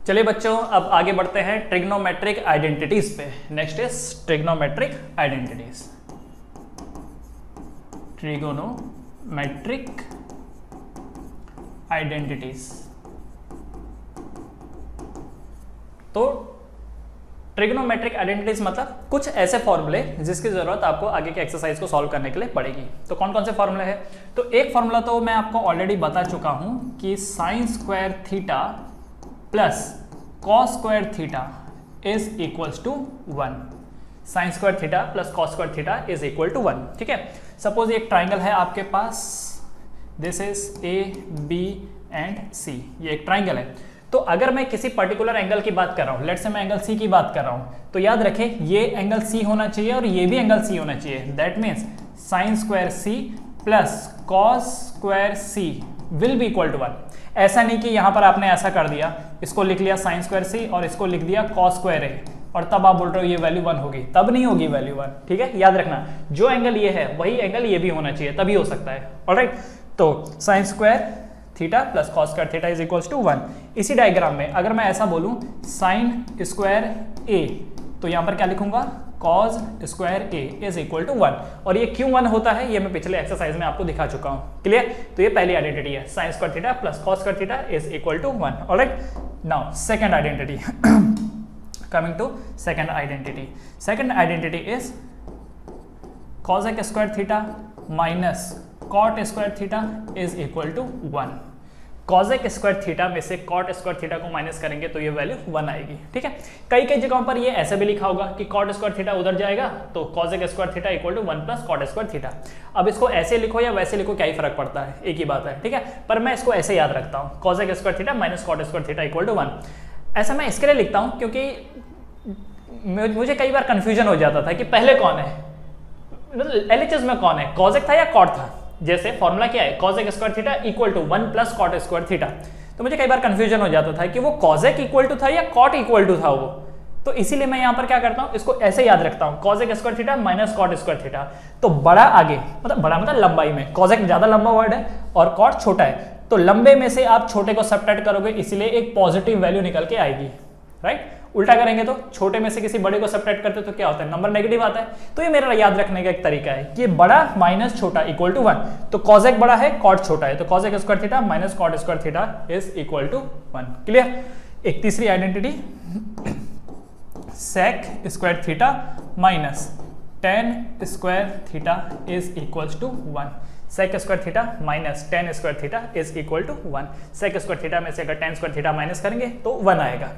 चलिए बच्चों, अब आगे बढ़ते हैं ट्रिग्नोमेट्रिक आइडेंटिटीज पे। Next is trigonometric identities. Trigonometric identities. तो ट्रिग्नोमेट्रिक आइडेंटिटीज मतलब कुछ ऐसे फॉर्मूले जिसकी जरूरत आपको आगे के एक्सरसाइज को सॉल्व करने के लिए पड़ेगी। तो कौन कौन से फॉर्मूले हैं? तो एक फॉर्मूला तो मैं आपको ऑलरेडी बता चुका हूं कि sine square theta plus cos square theta is equals to 1। Sine square theta plus cos square theta is equal to 1। ठीक है, सपोज एक ट्राइंगल है आपके पास, this is A B and C, ये एक ट्राइंगल है। तो अगर मैं किसी पर्टिकुलर एंगल की बात कर रहा हूं, लेट्स से मैं एंगल सी की बात कर रहा हूं, तो याद रखें ये एंगल सी होना चाहिए और ये भी एंगल सी होना चाहिए। That means sine square C plus cos square C will be equal to 1। ऐसा नहीं कि यहां पर आपने ऐसा कर दिया, इसको लिख लिया साइन स्क्वायर सी और इसको लिख दिया कॉस स्क्वायर ए, और तब आप बोल रहे हो ये वैल्यू 1 होगी, तब नहीं होगी वैल्यू 1। ठीक है, याद रखना जो एंगल ये है वही एंगल ये भी होना चाहिए, तभी हो सकता है। ऑलराइट, तो sine square theta plus cos square theta is equals to 1। इसी डायग्राम में अगर मैं ऐसा बोलूं साइन स्क्वायर ए, तो यहां पर क्या लिखूंगा cos square A is equal to 1। और ये क्यों 1 होता है ये मैं पिछले एक्सरसाइज में आपको दिखा चुका हूं। क्लियर? तो ये पहली आइडेंटिटी है, sine square theta plus cos square theta is equal to 1। Alright, now second identity. Coming to second identity. Second identity is cosec square theta minus cot square theta is equal to 1। Cosec square theta में से cot square theta को minus करेंगे तो ये value 1 आएगी। ठीक है, कई कई जगहों पर ये ऐसे भी लिखा होगा कि कॉट स्क्वायर थीटा उधर जाएगा तो cosec square theta equal to 1 plus cot square theta. अब इसको ऐसे लिखो या वैसे लिखो क्या ही फर्क पड़ता है, एक ही बात है। ठीक है, पर मैं इसको ऐसे याद रखता हूँ, cosec square theta minus cot square theta equal to 1। ऐसा मैं इसके लिए लिखता हूँ क्योंकि मुझे कई बार कंफ्यूजन हो जाता था कि पहले कौन है, एलएचएस में कौन है, कॉसेक था या कॉट था। जैसे फॉर्मूला क्या है, cosec square theta equal to 1 plus cot square theta, तो मुझे कई बार कंफ्यूजन हो जाता था कि वो कॉसेक इक्वल टू था या कॉट इक्वल टू था वो। तो इसीलिए मैं यहां पर क्या करता हूं, इसको ऐसे याद रखता हूं, cosec square theta minus cot square theta. तो बड़ा आगे मतलब बड़ा मतलब लंबाई में, कॉसेक ज्यादा लंबा वर्ड है और कॉट छोटा है, तो लंबे में से आप छोटे को सबट्रैक्ट करोगे, इसलिए एक पॉजिटिव वैल्यू निकल के आएगी। राइट, उल्टा करेंगे तो छोटे में से किसी बड़े को सबट्रैक्ट करते तो क्या होता है, नंबर नेगेटिव आता है। तो ये मेरा याद रखने का एक तरीका है कि बड़ा माइनस छोटा इक्वल टू 1। तो कॉसेक बड़ा है, कॉट छोटा है, तो cosec square theta minus cot square theta is equal to 1। Clear? एक तीसरी identity, sec square theta minus tan square theta is equal to 1। Sec square theta minus tan square theta is equal to 1। Sec square theta में से अगर ten square theta minus करेंगे तो 1 आएगा।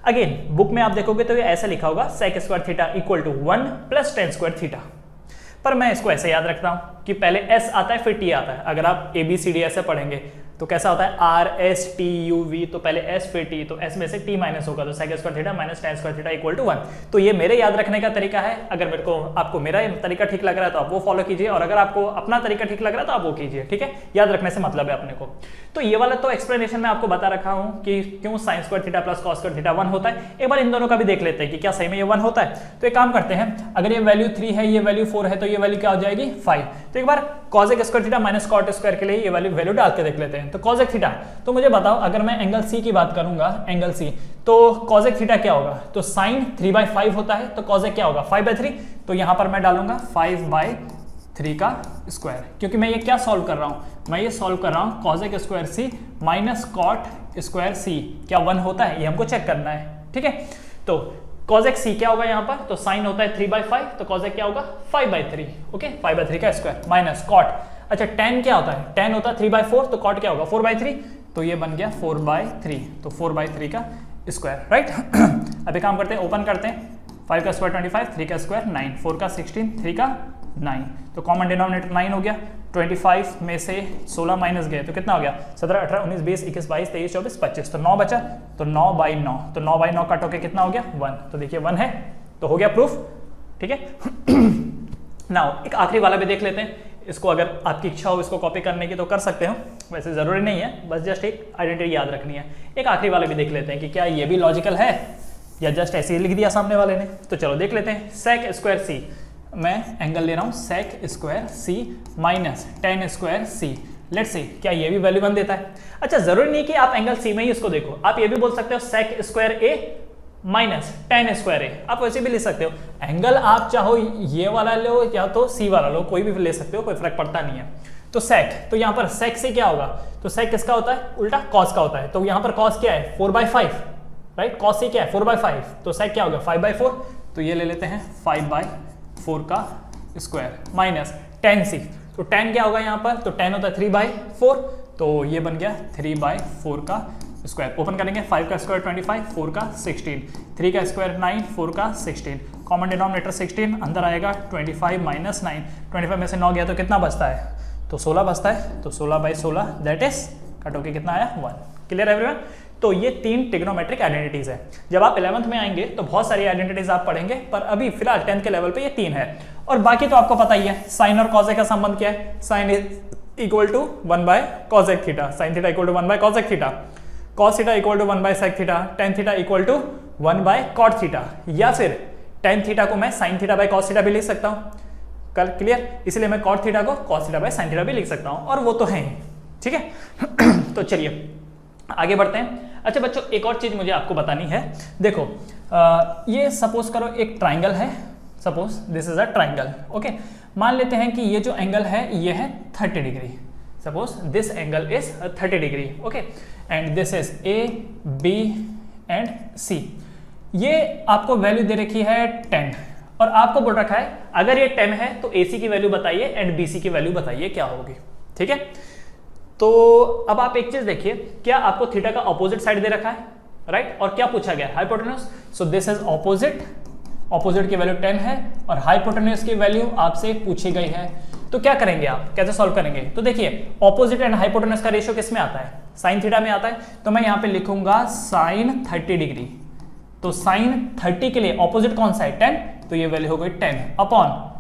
Again book में आप देखोगे तो ये ऐसा लिखा होगा sec square theta equal to 1 plus tan square theta, पर मैं इसको ऐसे याद रखता हूं कि पहले एस आता है फिर टी आता है। अगर आप ABCD ऐसे पढ़ेंगे तो कैसा होता है RSTUV, तो पहले S फिर T, तो S में से T माइनस होगा, तो sec square theta minus tan square theta equal to 1। तो ये मेरे याद रखने का तरीका है। अगर मेरे को आपको मेरा तरीका ठीक लग रहा है तो आप वो फॉलो कीजिए, और अगर आपको अपना तरीका ठीक लग रहा है तो आप वो कीजिए। ठीक है, याद रखने से मतलब है अपने को। तो ये वाला तो एक्सप्लेनेशन में आपको बता रखा हूं कि क्यों sign square theta plus cos square theta 1 होता है। एक बार इन दोनों का भी देख लेते हैं कि क्या सही में ये 1 होता है। तो एक काम करते हैं, अगर ये वैल्यू 3 है, ये वैल्यू 4 है, तो ये वैल्यू क्या हो जाएगी 5। तो एक बार cosec square theta minus cot square के लिए ये वैल्यू डाल के देख लेते हैं। तो कॉसेक थीटा, तो मुझे बताओ अगर मैं एंगल सी की बात करूंगा, एंगल सी, तो कॉसेक थीटा क्या होगा, तो साइन 3/5 होता है, तो कॉसेक क्या होगा 5/3। तो यहां पर मैं डालूंगा 5/3 का स्क्वायर, क्योंकि मैं ये क्या सॉल्व कर रहा हूं, मैं ये सॉल्व कर रहा हूं cosec square C minus cot square सी क्या 1 होता है, ये हमको चेक करना है। ठीक है, तो कॉसेक सी क्या होगा यहाँ पर, तो साइन होता है 3/5, तो कॉसेक क्या होगा 5/3। ओके, 5/3 का स्क्वायर माइनस कॉट, अच्छा tan क्या होता है, tan होता है 3/4, तो कॉट क्या होगा 4/3, तो ये बन गया 4/3, तो 4/3 का स्क्वायर। राइट, अभी काम करते हैं, ओपन करते हैं, 5 का स्क्वायर 25, 3 का स्क्वायर 9, 4 का 16, 3 का 9, तो कॉमन डिनोमिनेटर 9 हो गया। 25 में से 16 माइनस गए तो कितना हो गया 17, 18, 19, 20, 21, 22, 23, 24, 25, तो 9 बचा, तो 9/9, तो 9/9 कट होके कितना हो गया 1। तो देखिए 1 है, तो हो गया प्रूफ। ठीक है, नाउ एक आखिरी वाला भी देख लेते हैं। इसको अगर आपकी इच्छा हो इसको कॉपी करने की तो कर सकते हो, वैसे जरूरी नहीं है, बस जस्ट एक आइडेंटिटी याद रखनी है। एक आखिरी वाला भी देख लेते हैं कि क्या ये भी लॉजिकल है या जस्ट ऐसे ही लिख दिया सामने वाले ने। तो चलो देख लेते हैं, सेक स्क्वायर सी, मैं एंगल ले रहा हूं sec square C minus tan square C, let's see क्या ये भी वैल्यू 1 देता है। अच्छा जरूरी नहीं कि आप एंगल सी में ही इसको देखो, आप ये भी बोल सकते हो sec square A minus tan square A, आप वैसे भी ले सकते हो। एंगल आप चाहो ये वाला लो या तो सी वाला लो, कोई भी ले सकते हो, कोई फर्क पड़ता नहीं है। तो sec, तो यहाँ पर sec से क्या होगा, तो sec किसका होता है, उल्टा cos का होता है। तो यहाँ पर cos क्या है 4/5, राइट, cos से क्या है 4/5, तो sec क्या होगा 5/4, तो ये ले लेते हैं 5/4 का स्क्वायर माइनस tan c, तो tan क्या होगा यहाँ पर, तो tan होता है 3/4, तो ये बन गया 3/4 का स्क्वायर। ओपन करेंगे 5 का स्क्वायर 25, 4 का 16, 3 का स्क्वायर 9, 4 का 16, कॉमन डिनोमिनेटर 16, अंदर आएगा 25 माइनस 9, 25 में से 9 गया तो कितना बचता है, तो 16 बचता है, तो 16/16 दैट इज कट होके कितना आया 1। Clear everyone. तो ये 3 ट्रिग्नोमेट्रिक आइडेंटिटीज है। जब आप 11th में आएंगे तो बहुत सारी आइडेंटिटीज आप पढ़ेंगे, पर अभी फिलहाल 10th के लेवल पे ये 3 है। और बाकी तो आपको पता ही है, साइन और कॉसेक का संबंध क्या है, sine is equal to 1/cosec theta, sine theta equal to 1/cosec theta, cos theta equal to 1/sec theta, tan theta equal to 1/cot theta, या फिर tan थीटा को मैं sin theta by cos theta भी लिख सकता हूँ। कल clear, इसलिए मैं cot थीटा को cos theta by sin theta भी लिख सकता हूँ, और वो तो है ही, ठीक है। तो चलिए आगे बढ़ते हैं। अच्छा बच्चों एक और चीज मुझे आपको बतानी है, देखो ये सपोज करो एक ट्राइंगल है, suppose this is a triangle, okay. मान लेते हैं कि ये जो एंगल है ये है 30 degree, suppose this angle is 30 degree, okay, and this is A B and C. ये आपको वैल्यू दे रखी है 10, और आपको बोल रखा है अगर ये 10 है तो AC की वैल्यू बताइए एंड BC की वैल्यू बताइए क्या होगी, ठीक है। तो अब आप एक चीज देखिए, क्या आपको थीटा का ऑपोजिट साइड दे रखा है, राइट, और क्या पूछा गया hypotenuse, so this is opposite, opposite की वैल्यू 10 है और हाइपोटेन्यूज की वैल्यू आपसे पूछी गई है। तो क्या करेंगे आप, कैसे सॉल्व करेंगे, तो देखिए ऑपोजिट एंड हाइपोटेन्यूज का रेशियो किस में आता है, साइन थीटा में आता है, तो मैं यहाँ पे लिखूंगा साइन 30 डिग्री, तो साइन 30 के लिए ऑपोजिट कौन सा है 10, तो ये वैल्यू हो गई 10 अपॉन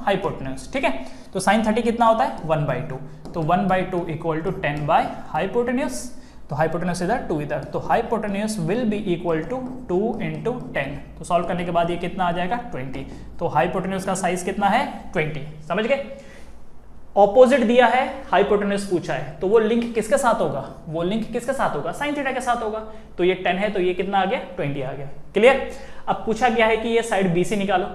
हाइपोटेन्यूज, ठीक है। तो साइन 30 कितना होता है 1/2, तो 1/2 इक्वल टू 10 बाय हाइपोटेन्यूज, तो हाइपोटेन्यूज इधर 2 इधर, तो hypotenuse will be equal to 2 × 10, तो सॉल्व करने के बाद ये कितना आ जाएगा 20, तो हाइपोटेन्यूज का साइज कितना है 20, समझ गए। ऑपोजिट दिया है, हाइपोटेन्यूज पूछा है, तो वो लिंक किसके साथ होगा, वो लिंक किसके साथ होगा, साइन थीटा के साथ होगा, तो ये 10 है तो ये कितना आ गया 20 आ गया, क्लियर। अब पूछा गया है कि ये साइड BC निकालो,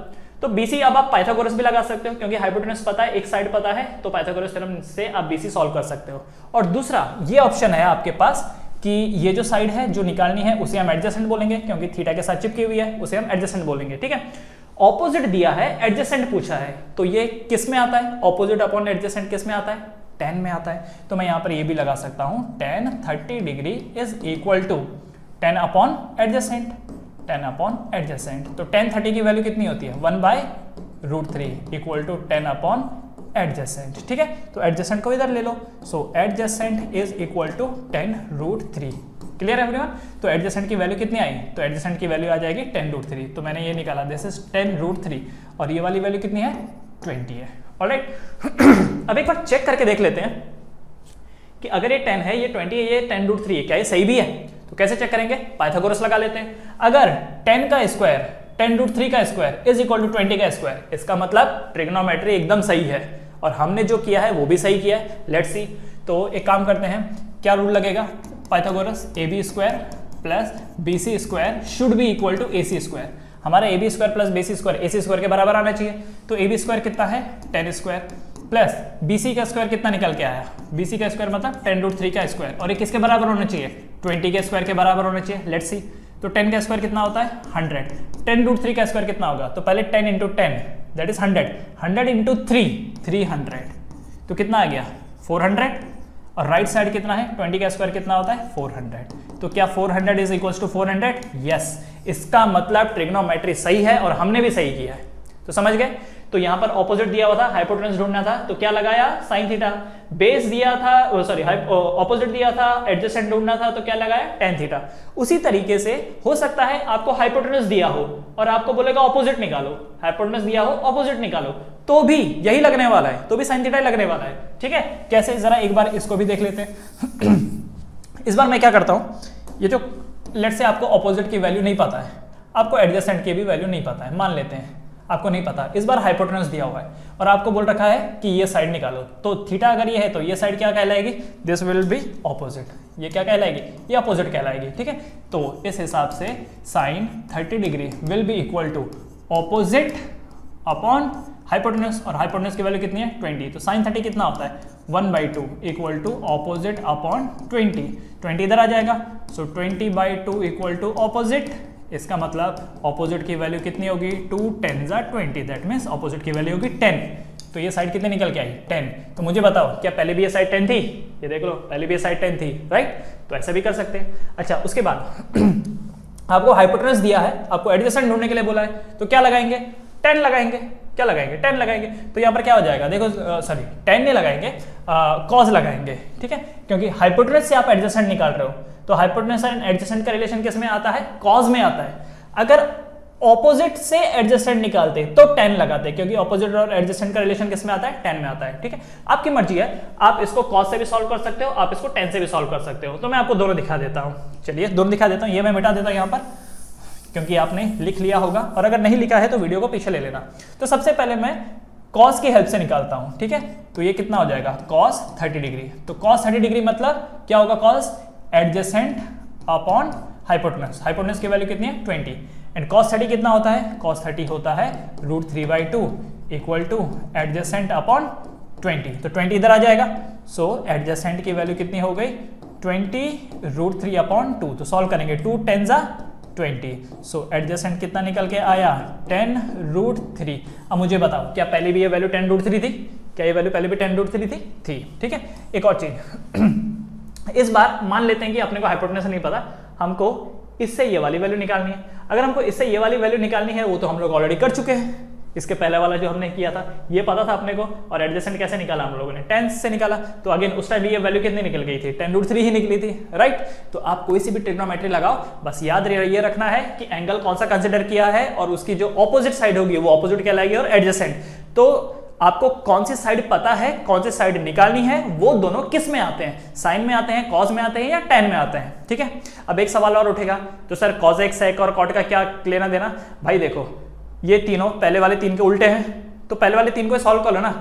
तो BC अब आप पाइथागोरस भी लगा सकते हो, क्योंकि हाइपोटेन्यूज पता है, एक साइड पता है, तो पाइथागोरस थ्योरम से आप BC सॉल्व कर सकते हो। और दूसरा ये ऑप्शन है आपके पास कि ये जो साइड है जो निकालनी है उसे हम एडजेसेंट बोलेंगे, क्योंकि थीटा के साथ चिपकी हुई है, उसे हम एडजेसेंट बोलेंगे, ठीक है। ऑपोजिट दिया है, एडजेसेंट पूछा है, तो ये किस में आता है, ऑपोजिट अपॉन एडजेसेंट किस में आता है 10 में आता है, तो मैं यहाँ पर ये भी लगा सकता हूँ tan 30 degree is equal to 10 upon adjacent, 10 upon adjacent, तो tan 30 की वैल्यू कितनी होती है 1/√3 इक्वल टू 10 अपॉन एडजेसेंट, ठीक है। तो एडजेसेंट को इधर ले लो, so adjacent is equal to 10√3, clear everyone. तो एडजेसेंट की वैल्यू कितनी आई, तो एडजेसेंट की वैल्यू आ जाएगी 10√3, तो मैंने ये निकाला दिस इज 10√3, और ये वाली वैल्यू कितनी है 20 है, ऑलराइट। अब एक बार चेक करके देख लेते हैं कि अगर ये 10 है, ये 20 है, ये 10√3 है, क्या ये सही भी है, तो कैसे चेक करेंगे, पाइथागोरस लगा लेते हैं। अगर 10 का स्क्वायर 10√3 का स्क्वायर इज इक्वल टू 20 का स्क्वायर, इसका मतलब ट्रिग्नोमेट्री एकदम सही है, और हमने जो किया है वो भी सही किया है, लेट्स सी। तो एक काम करते हैं, क्या रूल लगेगा Pythagoras, AB square plus BC square should be equal to AC square, हमारा AB square plus BC square AC square के बराबर आना चाहिए, तो AB स्क्वायर कितना है 10 स्क्वायर प्लस BC का स्क्वायर कितना निकल के आया, BC का स्क्वायर मतलब 10√3 का स्क्वायर, और ये किसके बराबर होना चाहिए 20 के स्क्वायर के बराबर होना चाहिए, लेट्स सी। तो 10 का स्क्वायर कितना होता है 100, 10√3 का स्क्वायर कितना होगा, तो पहले 10 × 10 दैट इज 100, 100 × 3 300, तो कितना आ गया 400, और राइट साइड कितना है 20 का स्क्वायर कितना होता है 400, तो क्या 400 इज इक्वल्स टू 400, यस, इसका मतलब ट्रिग्नोमेट्री सही है और हमने भी सही किया है, तो समझ गए। तो यहाँ पर ऑपोजिट दिया हुआ था, हाइपोटेन्यूज ढूंढना था, तो क्या लगाया साइन थीटा, बेस दिया था सॉरी ऑपोजिट दिया था, एडजेसेंट ढूंढना था, तो क्या लगाया tan थीटा। उसी तरीके से हो सकता है आपको हाइपोटेन्यूज दिया हो और आपको बोलेगा ऑपोजिट निकालो, हाइपोटेन्यूज दिया हो ऑपोजिट निकालो, तो भी यही लगने वाला है, तो भी साइन थीटा लगने वाला है, ठीक है। कैसे, जरा एक बार इसको भी देख लेते हैं। इस बार मैं क्या करता हूं, ये जो लेट से आपको ऑपोजिट की वैल्यू नहीं पता है, आपको एडजेसेंट की भी वैल्यू नहीं पता है, मान लेते हैं आपको नहीं पता, इस बार हाइपोटेनस दिया हुआ है और आपको बोल रखा है कि ये साइड निकालो, तो थीटा अगर ये है तो ये साइड क्या कहलाएगी, दिस विल बी ऑपोजिट, ये क्या कहलाएगी, ये अपोजिट कहलाएगी, ठीक है। तो इस हिसाब से sine 30 degree will be equal to opposite upon hypotenuse, और हाइपोटेनस की वैल्यू कितनी है 20, तो साइन 30 कितना होता है 1/2 इक्वल टू ऑपोजिट अपॉन 20 इधर आ जाएगा, सो 20/2 इक्वल टू ऑपोजिट, इसका मतलब ऑपोजिट की वैल्यू कितनी होगी 2 10 20, दैट मीन्स ऑपोजिट की वैल्यू होगी 10, तो ये साइड कितने निकल के आई 10। तो मुझे बताओ क्या पहले भी ये साइड 10 थी, ये देख लो पहले भी ये साइड 10 थी, राइट, तो ऐसा भी कर सकते हैं। अच्छा उसके बाद आपको हाइपोटेनस दिया है, आपको एडजेसेंट ढूंढने के लिए बोला है, तो क्या लगाएंगे 10 लगाएंगे, क्या लगाएंगे 10 लगाएंगे, तो यहाँ पर क्या हो जाएगा देखो, सॉरी 10 नहीं लगाएंगे, कॉज लगाएंगे, ठीक है, क्योंकि हाइपोटेनस से आप एडजेसेंट निकाल रहे हो, तो हाइपोटेनस एंड एडजेसेंट का रिलेशन किस में आता है, कॉज में आता है। अगर ऑपोजिट से एडजेसेंट निकालते तो 10 लगाते, क्योंकि ऑपोजिट और एडजेसेंट का रिलेशन किस में आता है 10 में आता है, ठीक है। आपकी मर्जी है, आप इसको कॉज से भी सॉल्व कर सकते हो, आप इसको 10 से भी सॉल्व कर सकते हो, तो मैं आपको दोनों दिखा देता हूँ। चलिए दोनों दिखा देता हूँ, ये मैं मिटा देता हूँ यहाँ पर, क्योंकि आपने लिख लिया होगा, और अगर नहीं लिखा है तो वीडियो को पीछे ले लेना। तो सबसे पहले मैं कॉस की हेल्प से निकालता हूं, ठीक है, तो ये कितना हो जाएगा कॉस 30 डिग्री, तो कॉस 30 डिग्री मतलब क्या होगा, cos adjacent upon hypotenuse, hypotenuse की वैल्यू कितनी है 20, एंड कॉस 30 कितना होता है, कॉस 30 होता है √3/2 इक्वल टू एडजेसेंट अपॉन 20, तो 20 इधर आ जाएगा, सो एडजेसेंट की वैल्यू कितनी हो गई 20 √3/2, तो सॉल्व करेंगे 2 10 20, सो एडजेसेंट कितना निकल के आया 10 √3। अब मुझे बताओ क्या पहले भी ये वैल्यू 10 √3 थी, क्या ये वैल्यू पहले भी 10 √3 थी, ठीक है। एक और चीज इस बार मान लेते हैं कि अपने को हाइपोटेनस नहीं पता, हमको इससे ये वाली वैल्यू निकालनी है। अगर हमको इससे ये वाली वैल्यू निकालनी है वो तो हम लोग ऑलरेडी कर चुके हैं, इसके पहले वाला जो हमने किया था ये पता था अपने को, और एडजेसेंट कैसे निकाला हम लोगों ने 10 से निकाला, तो अगेन उस टाइम ये वैल्यू कितनी निकल गई थी 10 √3 ही निकली थी, राइट। तो आप कोई सी भी ट्रिग्नोमेट्री लगाओ, बस याद ये रखना है कि एंगल कौन सा कंसिडर किया है, और उसकी जो ऑपोजिट साइड होगी वो ऑपोजिट कहलाएगी, और एडजेसेंट, तो आपको कौन सी साइड पता है, कौन सी साइड निकालनी है, वो दोनों किस में आते हैं, साइन में आते हैं, कॉज में आते हैं, या टेन में आते हैं, ठीक है। अब एक सवाल और उठेगा, तो सर कॉज एक्स सेक और कॉट का क्या लेना देना, भाई देखो ये तीनों पहले वाले 3 के उल्टे हैं, तो पहले वाले 3 को सॉल्व कर लो ना,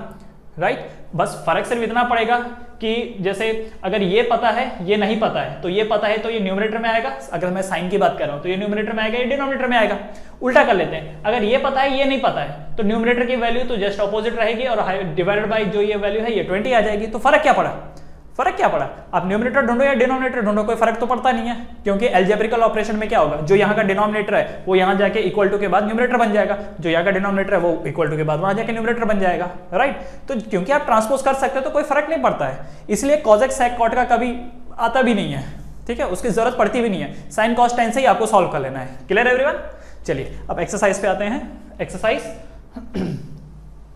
राइट। बस फर्क सिर्फ इतना पड़ेगा कि जैसे अगर ये पता है ये नहीं पता है, तो ये पता है तो ये न्यूमरेटर में आएगा, अगर मैं साइन की बात कर रहा हूं तो ये न्यूमरेटर में आएगा, ये डिनोमिनेटर में आएगा। उल्टा कर लेते हैं, अगर ये पता है ये नहीं पता है, तो न्यूमरेटर की वैल्यू तो जस्ट ऑपोजिट रहेगी, और डिवाइडेड बाय जो ये वैल्यू है ये 20 आ जाएगी। तो फर्क क्या पड़ा, फर्क क्या पड़ा, आप न्यूमरेटर ढूंढो या डिनोमिनेटर ढूंढो, कोई फर्क तो पड़ता नहीं है, क्योंकि एल्जेब्रिकल ऑपरेशन में क्या होगा, जो यहाँ का डिनोमिनेटर है वो यहाँ जाके इक्वल टू के बाद न्यूमरेटर बन जाएगा, जो यहाँ का डिनोमिनेटर है वो इक्वल टू के बाद वहां जाके न्यूमरेटर बन जाएगा, राइट। तो क्योंकि आप ट्रांसपोज कर सकते हो तो कोई फर्क नहीं पड़ता है, इसलिए कॉज एक्स सेक कॉट का कभी आता भी नहीं है, ठीक है, उसकी जरूरत पड़ती भी नहीं है, साइन कॉस टेन से ही आपको सॉल्व कर लेना है। Clear everyone. चलिए अब एक्सरसाइज पे आते हैं, exercise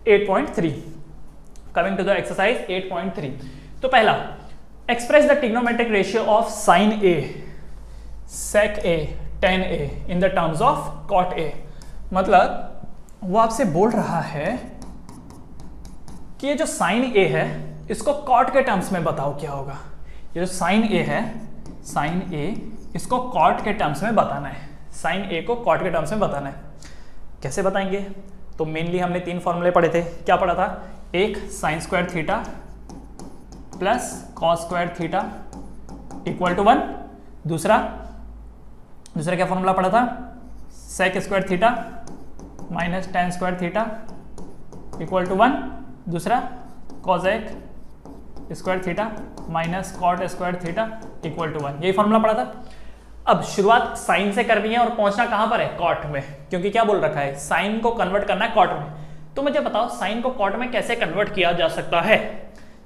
8.3, coming to the exercise 8.3। तो पहला, express the trigonometric ratio of sin A, sec A, tan A in the terms of cot A। मतलब वो आपसे बोल रहा है कि ये जो sin A है इसको cot के टर्म्स में बताओ क्या होगा। ये जो sin A है, sin A इसको cot के टर्म्स में बताना है, sin A को cot के टर्म्स में बताना है। कैसे बताएंगे, तो मेनली हमने 3 फॉर्मूले पढ़े थे, क्या पढ़ा था, एक sin square theta plus cos square theta equal to 1, दूसरा क्या फॉर्मूला पढ़ा था, sec square theta minus tan square theta equal to 1, दूसरा cosec square theta minus cot square theta equal to 1, यही फॉर्मूला पढ़ा था। अब शुरुआत साइन से करनी है और पहुंचना कहां पर है, कॉट में, क्योंकि क्या बोल रखा है, साइन को कन्वर्ट करना है कॉट में। तो मुझे बताओ साइन को कॉट में कैसे कन्वर्ट किया जा सकता है,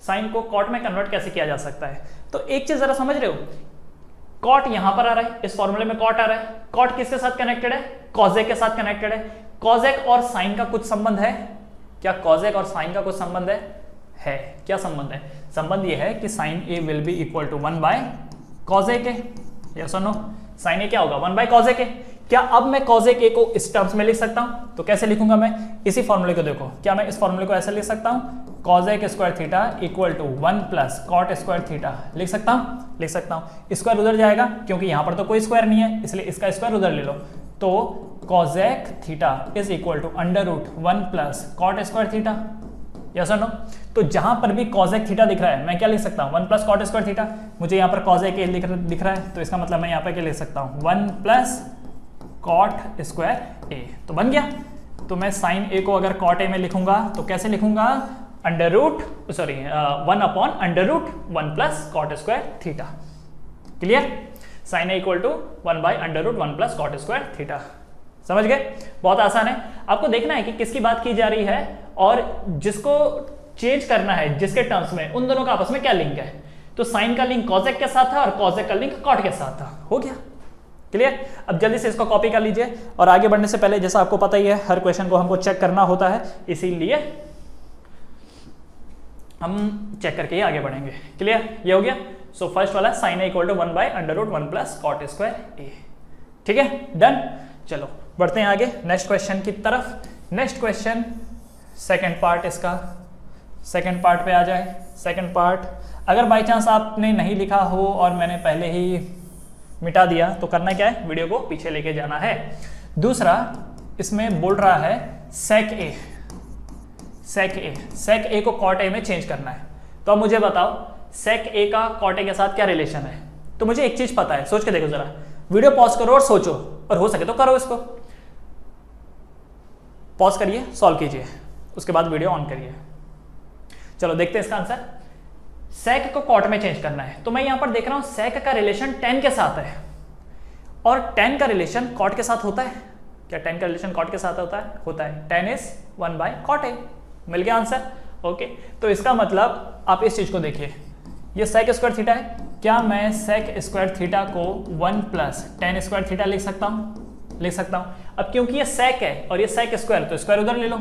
साइन को कॉट में कन्वर्ट कैसे किया जा सकता है। तो एक चीज जरा समझ रहे हो, कॉट यहां पर आ रहा है, इस फॉर्मूले में कॉट आ रहा है, कॉट किसके साथ कनेक्टेड है, कॉजेक के साथ कनेक्टेड है। कॉजेक और साइन का कुछ संबंध है क्या, कॉजेक और साइन का कुछ संबंध है क्या संबंध है, संबंध ये है कि sine A will be equal to 1 by cosec A, yes और नो, साइन ए क्या होगा 1 बाय कॉजेक ए। क्या अब मैं कॉजेक ए को इस टर्म्स में लिख सकता हूं, तो कैसे लिखूंगा मैं, इसी फॉर्मूले को देखो, क्या मैं इस फॉर्मूले को ऐसे लिख सकता हूं, cosec square theta equal to 1 plus cot square theta, लिख सकता हूं, लिख सकता हूं। स्क्वायर उधर जाएगा क्योंकि यहां पर तो कोई स्क्वायर नहीं है, इसलिए इसका स्क्वायर उधर ले लो, तो cosec theta is equal to under root 1 plus cot square theta, yes और नो। तो जहां पर भी कॉजेक थीटा दिख रहा है मैं क्या लिख सकता हूँ 1 प्लस कॉट स्क्वायर थीटा। मुझे यहाँ पर कॉजेक ए दिख रहा है तो इसका मतलब मैं यहाँ पर क्या लिख सकता हूँ 1 प्लस कॉट स्क्वायर ए, तो बन गया। तो मैं साइन ए को अगर कॉट ए में लिखूंगा तो कैसे लिखूंगा under root 1 upon under root 1 plus cot square theta. Clear, sine A equal to 1 by under root 1 plus cot square theta. समझ गए, बहुत आसान है। आपको देखना है कि किसकी बात की जा रही है और जिसको चेंज करना है जिसके टर्म्स में, उन दोनों का आपस में क्या लिंक है। तो साइन का लिंक कॉजेक के साथ था और कॉजेक का लिंक कॉट के साथ था, हो गया। क्लियर, अब जल्दी से इसको कॉपी कर लीजिए और आगे बढ़ने से पहले जैसा आपको पता ही है हर क्वेश्चन को हमको चेक करना होता है, इसीलिए हम चेक करके ही आगे बढ़ेंगे। क्लियर, ये हो गया। सो फर्स्ट वाला sine A equal to 1 by under root 1 plus cot square A. ठीक है, डन। चलो बढ़ते हैं आगे नेक्स्ट क्वेश्चन की तरफ। नेक्स्ट क्वेश्चन सेकंड पार्ट, इसका सेकंड पार्ट पे आ जाए। सेकंड पार्ट अगर बाई चांस आपने नहीं लिखा हो और मैंने पहले ही मिटा दिया तो करना क्या है, वीडियो को पीछे लेके जाना है। दूसरा इसमें बोल रहा है सेक ए, सेक ए को कॉट ए में चेंज करना है। तो अब मुझे बताओ सेक ए का कॉट ए के साथ क्या रिलेशन है। तो मुझे एक चीज पता है, सोच के देखो जरा, वीडियो पॉज करो और सोचो, और हो सके तो करो इसको। पॉज करिए, सॉल्व कीजिए, उसके बाद वीडियो ऑन करिए। चलो देखते हैं इसका आंसर। सेक को कॉट में चेंज करना है, तो मैं यहां पर देख रहा हूं सेक का रिलेशन tan के साथ है और tan का रिलेशन कॉट के साथ होता है। क्या tan का रिलेशन कॉट के साथ होता है? होता है। tan is 1 by cot A. मिल गया आंसर। ओके, तो इसका मतलब आप इस चीज को देखिए, ये सेक स्क्वायर थीटा है। क्या मैं सेक स्क्वायर थीटा को 1 प्लस tan स्क्वायर थीटा लिख सकता हूं? लिख सकता हूं। अब क्योंकि ये सेक है और ये सेक स्क्वायर, तो स्क्वायर उधर ले लो,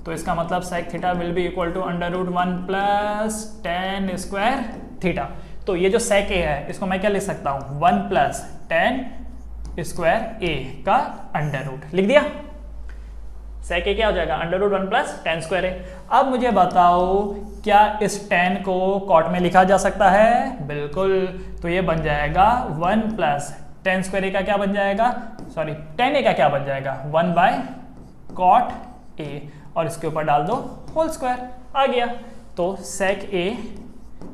तो इसका मतलब sec theta will be equal to under root 1 plus tan square theta. तो ये जो सेक ए है इसको मैं क्या लिख सकता हूं 1 प्लस tan स्क्वायर ए का अंडर रूट, लिख दिया। सेक ए क्या हो जाएगा under root 1 plus tan square A. अब मुझे बताओ क्या इस tan को कॉट में लिखा जा सकता है? बिल्कुल, तो ये बन जाएगा 1 प्लस tan स्क्वायर ए का क्या बन जाएगा, सॉरी tan ए का क्या बन जाएगा 1 बाय कॉट ए, और इसके ऊपर डाल दो होल स्क्वायर, आ गया। तो sec A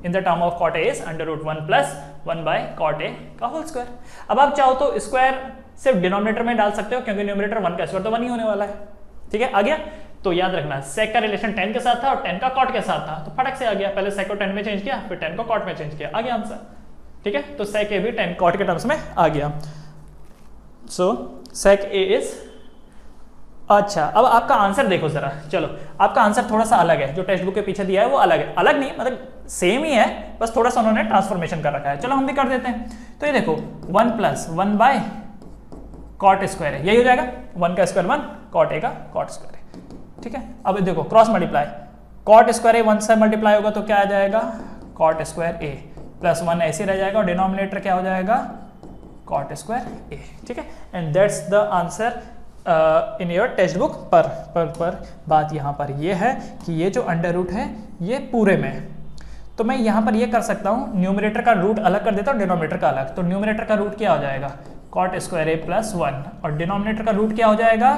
in the term of cot A is under root 1 plus 1 by cot A का होल स्क्वायर। अब आप चाहो तो स्क्वायर सिर्फ डिनोमिनेटर में डाल सकते हो, क्योंकि न्यूमरेटर 1 का स्क्वायर तो 1 ही होने वाला है। ठीक है, आ गया। तो याद रखना सेक का रिलेशन tan के साथ था और tan का कॉट के साथ था, तो फटक से आ गया। पहले सेक को tan में चेंज किया, फिर tan को कॉट में चेंज किया, आ गया आंसर। ठीक है, तो सेक ए भी tan कॉट के टर्म्स में आ गया। सो सेक ए इज, अच्छा अब आपका आंसर देखो जरा। चलो आपका आंसर थोड़ा सा अलग है, जो टेक्स्ट बुक के पीछे दिया है वो अलग है। अलग नहीं मतलब सेम ही है, बस थोड़ा सा उन्होंने ट्रांसफॉर्मेशन कर रखा है। चलो हम भी कर देते हैं। तो ये देखो 1 प्लस 1 बाय कॉट स्क्वायर है, यही हो जाएगा 1 का स्क्वायर 1, कॉट ए का कॉट स्क्वायर है। ठीक है, अब देखो cross multiply, cot square A 1 से मल्टीप्लाई होगा तो क्या आ जाएगा कॉट स्क्वायर ए प्लस 1 ऐसे रह जाएगा और डिनोमिनेटर क्या हो जाएगा कॉट स्क्वायर ए। ठीक है, and that's the answer in your text book. पर बात यहाँ पर ये है कि ये जो अंडर रूट है ये पूरे में है, तो मैं यहाँ पर ये कर सकता हूँ न्यूमरेटर का रूट अलग कर देता हूँ, डिनोमिनेटर का अलग। तो न्यूमरेटर का रूट क्या हो जाएगा कॉट स्क्वायर ए प्लस 1 और डिनोमिनेटर का रूट क्या हो जाएगा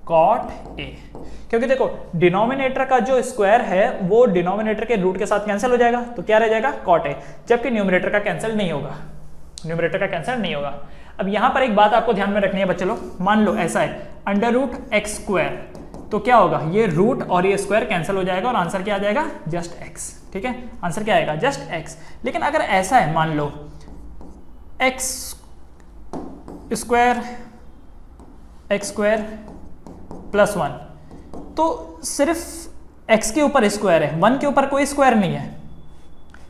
कॉट ए, क्योंकि देखो डिनोमिनेटर का जो स्क्वायर है वो डिनोमिनेटर के रूट के साथ कैंसिल हो जाएगा, तो क्या रह जाएगा कॉट ए, जबकि न्यूमरेटर का कैंसिल नहीं होगा, न्यूमरेटर का कैंसिल नहीं होगा। अब यहां पर एक बात आपको ध्यान में रखनी है बच्चे लोग, मान लो ऐसा है अंडर रूट एक्स स्क्वायर, तो क्या होगा ये रूट और ये स्क्वायर कैंसिल हो जाएगा और आंसर क्या आ जाएगा जस्ट एक्स। ठीक है, आंसर क्या आएगा जस्ट एक्स। लेकिन अगर ऐसा है मान लो एक्स स्क्वायर प्लस 1, तो सिर्फ x के ऊपर स्क्वायर है, 1 के ऊपर कोई स्क्वायर नहीं है,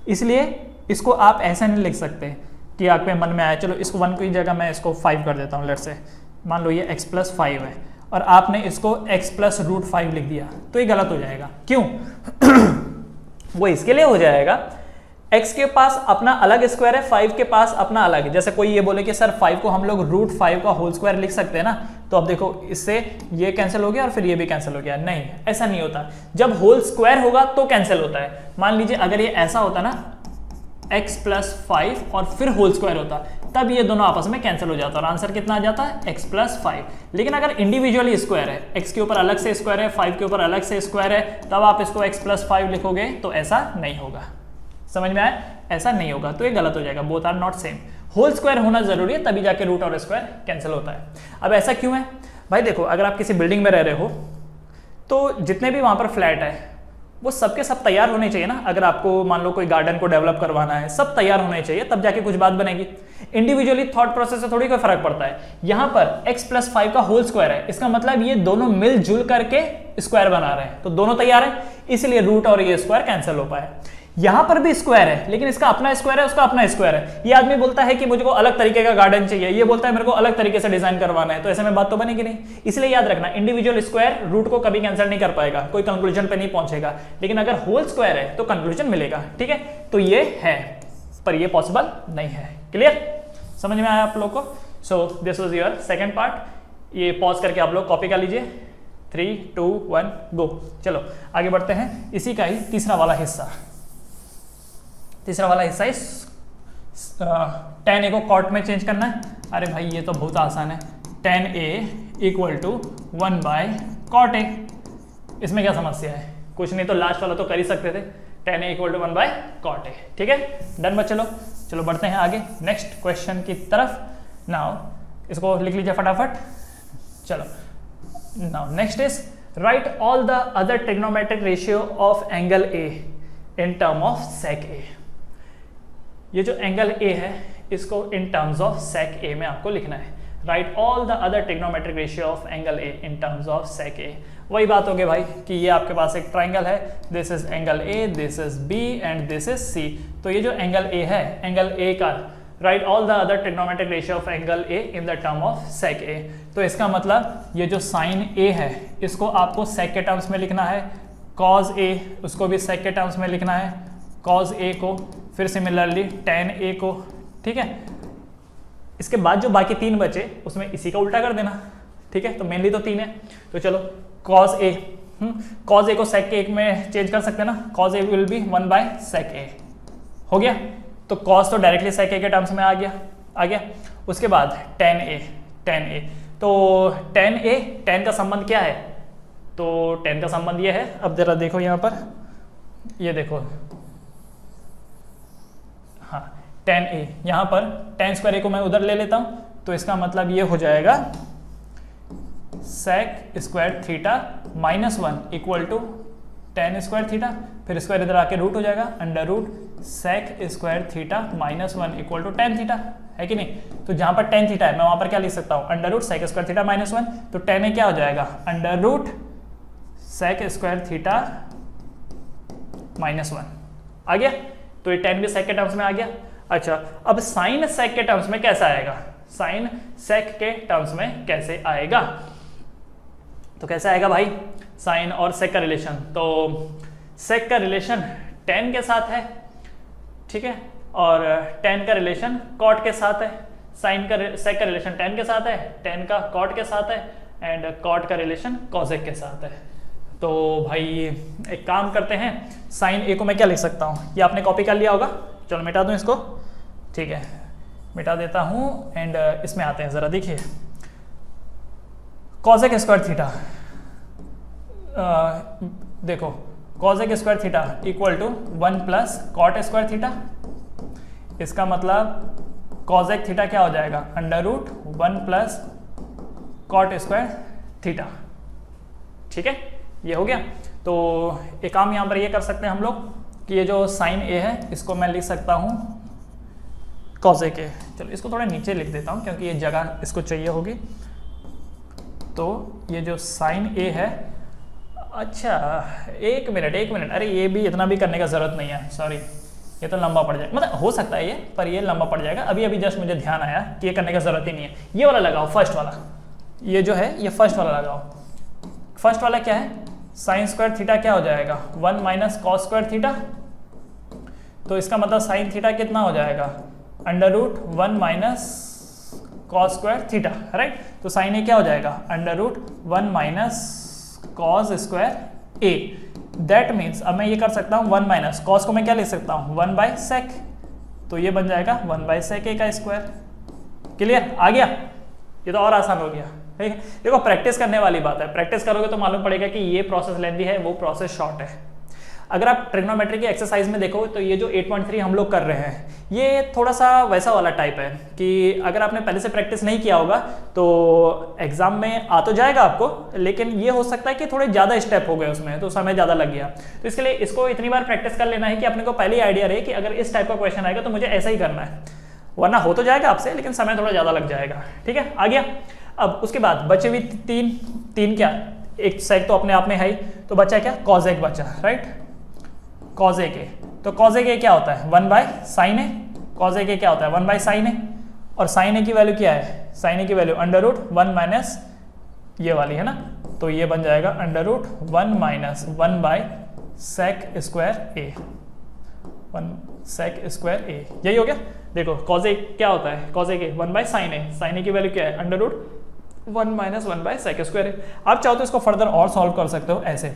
इसलिए इसको आप ऐसा नहीं लिख सकते कि आपके मन में आया। चलो इसको 1 की जगह मैं इसको 5 कर देता हूँ, लेट्स से मान लो ये x प्लस 5 है और आपने इसको x प्लस रूट 5 लिख दिया, तो ये गलत हो जाएगा। क्यों? वो इसके लिए हो जाएगा x के पास अपना अलग स्क्वायर है, 5 के पास अपना अलग है। जैसे कोई ये बोले कि सर 5 को हम लोग रूट 5 का होल स्क्वायर लिख सकते हैं ना, तो अब देखो इससे ये कैंसिल हो गया और फिर ये भी कैंसिल हो गया। नहीं, ऐसा नहीं होता। जब होल स्क्वायर होगा तो कैंसिल होता है। मान लीजिए अगर ये ऐसा होता ना x प्लस 5 और फिर होल स्क्वायर होता, तब ये दोनों आपस में कैंसिल हो जाता है और आंसर कितना आ जाता है x+5। लेकिन अगर इंडिविजुअली स्क्वायर है, x के ऊपर अलग से स्क्वायर है, 5 के ऊपर अलग से स्क्वायर है, तब आप इसको x+5 लिखोगे तो ऐसा नहीं होगा। समझ में आया? ऐसा नहीं होगा, तो ये गलत हो जाएगा। Both are not same. Whole square होना जरूरी है, तभी जाके रूट और स्क्वायर कैंसिल होता है। अब ऐसा क्यों है भाई? देखो, अगर आप किसी बिल्डिंग में रह रहे हो तो जितने भी वहां पर फ्लैट है वो सबके सब तैयार होने चाहिए ना। अगर आपको मान लो कोई गार्डन को डेवलप करवाना है, सब तैयार होने चाहिए, तब जाके कुछ बात बनेगी। इंडिविजुअली थॉट प्रोसेस से थोड़ी कोई फर्क पड़ता है। यहां पर x+5 का होल स्क्वायर है, इसका मतलब ये दोनों मिलजुल करके स्क्वायर बना रहे हैं, तो दोनों तैयार है, इसलिए रूट और ये स्क्वायर कैंसिल हो पाए। यहां पर भी स्क्वायर है, लेकिन इसका अपना स्क्वायर है, उसका अपना स्क्वायर है। ये आदमी बोलता है कि मुझको अलग तरीके का गार्डन चाहिए, ये बोलता है मेरे को अलग तरीके से डिजाइन करवाना है, तो ऐसे में बात तो बनेगी नहीं। इसलिए याद रखना, इंडिविजुअल स्क्वायर रूट को कभी कैंसिल नहीं कर पाएगा, कोई कंक्लूजन पे नहीं पहुंचेगा। लेकिन अगर होल स्क्वायर है तो कंक्लूजन मिलेगा। ठीक है, तो ये है, पर ये पॉसिबल नहीं है। क्लियर? समझ में आया आप लोग को? So this was your second part. ये पॉज करके आप लोग कॉपी कर लीजिए। 3, 2, 1 गो। चलो आगे बढ़ते हैं। इसी का ही तीसरा वाला हिस्सा इस tan a को कॉट में चेंज करना है। अरे भाई ये तो बहुत आसान है। tan a = 1/cot a। इसमें क्या समस्या है? कुछ नहीं तो लास्ट वाला तो कर ही सकते थे, tan a = 1/cot a। ठीक है, डन बच्चे लोग। चलो बढ़ते हैं आगे नेक्स्ट क्वेश्चन की तरफ। नाउ इसको लिख लीजिए फटाफट। चलो now next is right all the other trigonometric ratio of angle a in term of sec a। ये जो एंगल a है इसको in terms of sec a में आपको लिखना है। Right all the other trigonometric ratio of angle a in terms of sec a। वही बात होगी भाई कि ये आपके पास एक ट्राइंगल है, this is angle a, this is b and this is c। तो ये जो एंगल a है, एंगल a का right all the other trigonometric ratio of angle a in the term of sec a। तो इसका मतलब ये जो साइन a है इसको आपको sec के टर्म्स में लिखना है, cos a उसको भी sec के टर्म्स में लिखना है, cos a को, फिर सिमिलरली tan a को। ठीक है, इसके बाद जो बाकी 3 बचे उसमें इसी का उल्टा कर देना। ठीक है, तो मेनली तो 3 है, तो चलो cos a को sec के 1 में चेंज कर सकते हैं ना। cos a will be 1/sec a। हो गया, तो cos तो डायरेक्टली sec a के टर्म्स में आ गया। उसके बाद tan a, तो tan का संबंध क्या है? तो tan का संबंध ये है, अब जरा देखो यहाँ पर, ये देखो, हाँ tan a, यहाँ पर tan स्क्वायर a को मैं उधर ले लेता हूँ, तो इसका मतलब ये हो जाएगा sec square theta -1 = tan square theta, फिर स्क्वायर इधर आके रूट हो जाएगा, under root sec square theta -1 = tan theta, है कि नहीं? तो जहां पर tan थीटा है मैं वहां पर क्या लिख सकता हूँ? Under root sec square theta -1। तो tan a क्या हो जाएगा? Under root sec square theta -1 आ गया। तो ये tan भी sec के टर्म्स में आ गया। अच्छा, अब साइन sec के टर्म्स में कैसा आएगा? साइन sec के टर्म्स में कैसे आएगा? तो कैसे आएगा भाई साइन और sec का रिलेशन? तो sec का रिलेशन tan के साथ है, ठीक है, और tan का रिलेशन cot के साथ है। sec का रिलेशन tan के साथ है, tan का cot के साथ है, एंड cot का रिलेशन cosec के साथ है। तो भाई एक काम करते हैं, साइन a को मैं क्या लिख सकता हूँ? ये आपने कॉपी कर लिया होगा, चलो मिटा दूँ इसको। ठीक है, मिटा देता हूँ एंड इसमें आते हैं, ज़रा देखिए। cosec स्क्वायर थीटा, देखो cosec square theta = 1 + cot square theta. इसका मतलब cosec थीटा क्या हो जाएगा? Under root 1 + cot square theta. ठीक है, ये हो गया। तो एक काम यहाँ पर ये कर सकते हैं हम लोग कि ये जो साइन a है इसको मैं लिख सकता हूँ cosec a। चलो इसको थोड़ा नीचे लिख देता हूँ क्योंकि ये जगह इसको चाहिए होगी। तो ये जो साइन a है, अच्छा एक मिनट, अरे ये भी इतना भी करने का जरूरत नहीं है, सॉरी, ये तो लंबा पड़ जाएगा, मतलब हो सकता है ये, पर ये लंबा पड़ जाएगा। अभी जस्ट मुझे ध्यान आया कि ये करने का जरूरत ही नहीं है। ये वाला लगाओ, फर्स्ट वाला, ये जो है ये फर्स्ट वाला लगाओ। फर्स्ट वाला क्या है? साइन स्क्वायर थीटा क्या हो जाएगा? 1 - cos स्क्वायर थीटा। तो इसका मतलब साइन थीटा कितना हो जाएगा? Under root 1 - cos square theta, right. तो साइन ए क्या हो जाएगा? Under root 1 - cos square A. That means अब मैं ये कर सकता हूँ 1 - cos को मैं क्या लिख सकता हूँ? 1/sec। तो ये बन जाएगा 1/sec a का स्क्वायर। क्लियर, आ गया, ये तो और आसान हो गया। ठीक है, देखो प्रैक्टिस करने वाली बात है, प्रैक्टिस करोगे तो मालूम पड़ेगा कि ये प्रोसेस लेंथी है, वो प्रोसेस शॉर्ट है। अगर आप ट्रिग्नोमेट्री की एक्सरसाइज में देखो तो ये जो 8.3 हम लोग कर रहे हैं ये थोड़ा सा वैसा वाला टाइप है कि अगर आपने पहले से प्रैक्टिस नहीं किया होगा तो एग्जाम में आ तो जाएगा आपको, लेकिन ये हो सकता है कि थोड़े ज़्यादा स्टेप हो गए उसमें, तो समय ज़्यादा लग गया। तो इसके लिए इसको इतनी बार प्रैक्टिस कर लेना है कि अपने को पहले ही आइडिया रहे कि अगर इस टाइप का क्वेश्चन आएगा तो मुझे ऐसा ही करना है, वरना हो तो जाएगा आपसे लेकिन समय थोड़ा ज़्यादा लग जाएगा। ठीक है, आ गया। अब उसके बाद बचे हुई तीन क्या, एक सेक तो अपने आप में है ही, तो बचा क्या, कॉज एक बचा, राइट, कॉज ए के। तो कॉज ए के क्या होता है 1 by sine A, cos A के क्या होता है 1 बाय साइन ए, और साइन ए की वैल्यू क्या है, साइन ए की वैल्यू अंडर रूट 1 माइनस ये वाली है ना, तो ये बन जाएगा under root 1 minus 1 by sec square A, 1 sec square A, यही हो गया। देखो कॉज ए क्या होता है, कॉज ए के 1 by sine A, sine A की वैल्यू क्या है under root 1 minus 1 by sec square A. आप चाहो तो इसको फर्दर और सॉल्व कर सकते हो ऐसे,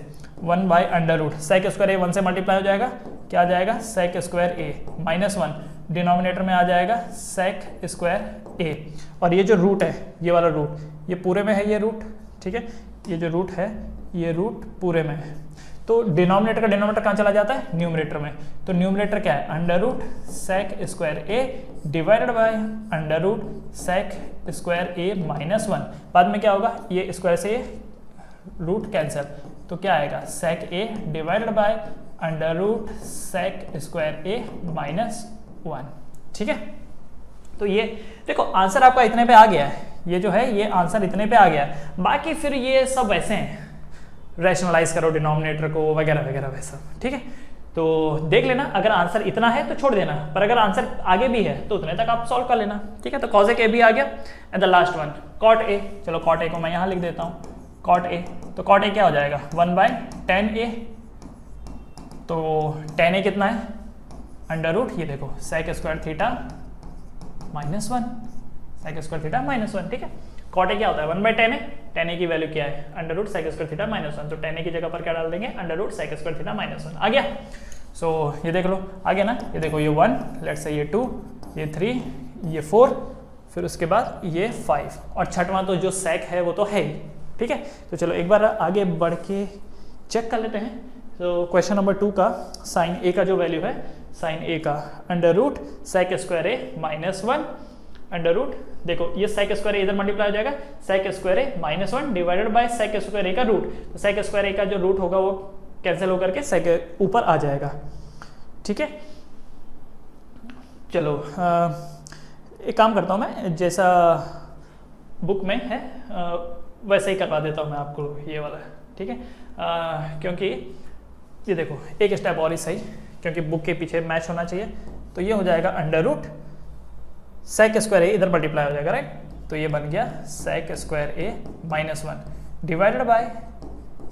1 by under root sec square A 1 से मल्टीप्लाई हो जाएगा, क्या आ जाएगा सेक स्क्वायर ए माइनस 1, डिनोमिनेटर में आ जाएगा सेक स्क्वायर ए, और ये जो रूट है ये वाला रूट ये पूरे में है, ये रूट, ठीक है, ये जो रूट है ये रूट पूरे में है, तो डिनोमिनेटर का डिनोमिनेटर कहाँ चला जाता है, न्यूमरेटर में, तो न्यूमरेटर क्या है under root sec square A divided by under root sec square A minus 1, बाद में क्या होगा ये स्क्वायर से रूट कैंसिल, तो क्या आएगा sec A divided by under root sec square A minus 1। ठीक है, तो ये देखो आंसर आपका इतने पे आ गया है, ये जो है ये आंसर इतने पे आ गया है, बाकी फिर ये सब वैसे हैं, रैशनलाइज करो डिनोमिनेटर को वगैरह वगैरह वैसा। ठीक है, तो देख लेना अगर आंसर इतना है तो छोड़ देना, पर अगर आंसर आगे भी है तो उतने तक आप सॉल्व कर लेना। ठीक है, तो कॉज ए भी आ गया, and the last one cot A, चलो कॉट ए को मैं यहाँ लिख देता हूँ, कॉट ए, तो कॉट ए क्या हो जाएगा 1 बाय टेन ए, तो टेन ए कितना है अंडर रूट, ये देखो sec square theta minus 1, sec square theta minus 1। ठीक है, कॉट ए क्या होता है 1 by tan A, tan A की वैल्यू क्या है under root sec square theta minus 1, तो टेन ए की जगह पर क्या डाल देंगे under root sec square theta minus 1, आ गया। सो ये देख लो आ गया ना, ये देखो ये 1, लेट्स से ये 2, ये 3, ये 4, फिर उसके बाद ये 5, और छठवां तो जो सेक है वो तो है ही। ठीक है, तो चलो एक बार आगे बढ़ के चेक कर लेते हैं। तो क्वेश्चन नंबर 2 का साइन ए का जो वैल्यू है, साइन ए का अंडर रूट सेक स्क्वायर ए माइनस 1 अंडर रूट, देखो ये सेक स्क्वायर ए इधर मल्टीप्लाई हो जाएगा, sec square A minus 1 divided by sec square A का रूट, तो सेक स्क्वायर ए का जो रूट होगा वो कैंसिल होकर के सेक ऊपर आ जाएगा। ठीक है, चलो एक काम करता हूँ मैं, जैसा बुक में है वैसे ही करवा देता हूँ मैं आपको ये वाला। ठीक है, क्योंकि ये देखो एक स्टेप और ही सही, क्योंकि बुक के पीछे मैच होना चाहिए, तो ये हो जाएगा under root sec square A इधर मल्टीप्लाई हो जाएगा, राइट, तो ये बन गया sec square A minus 1 divided by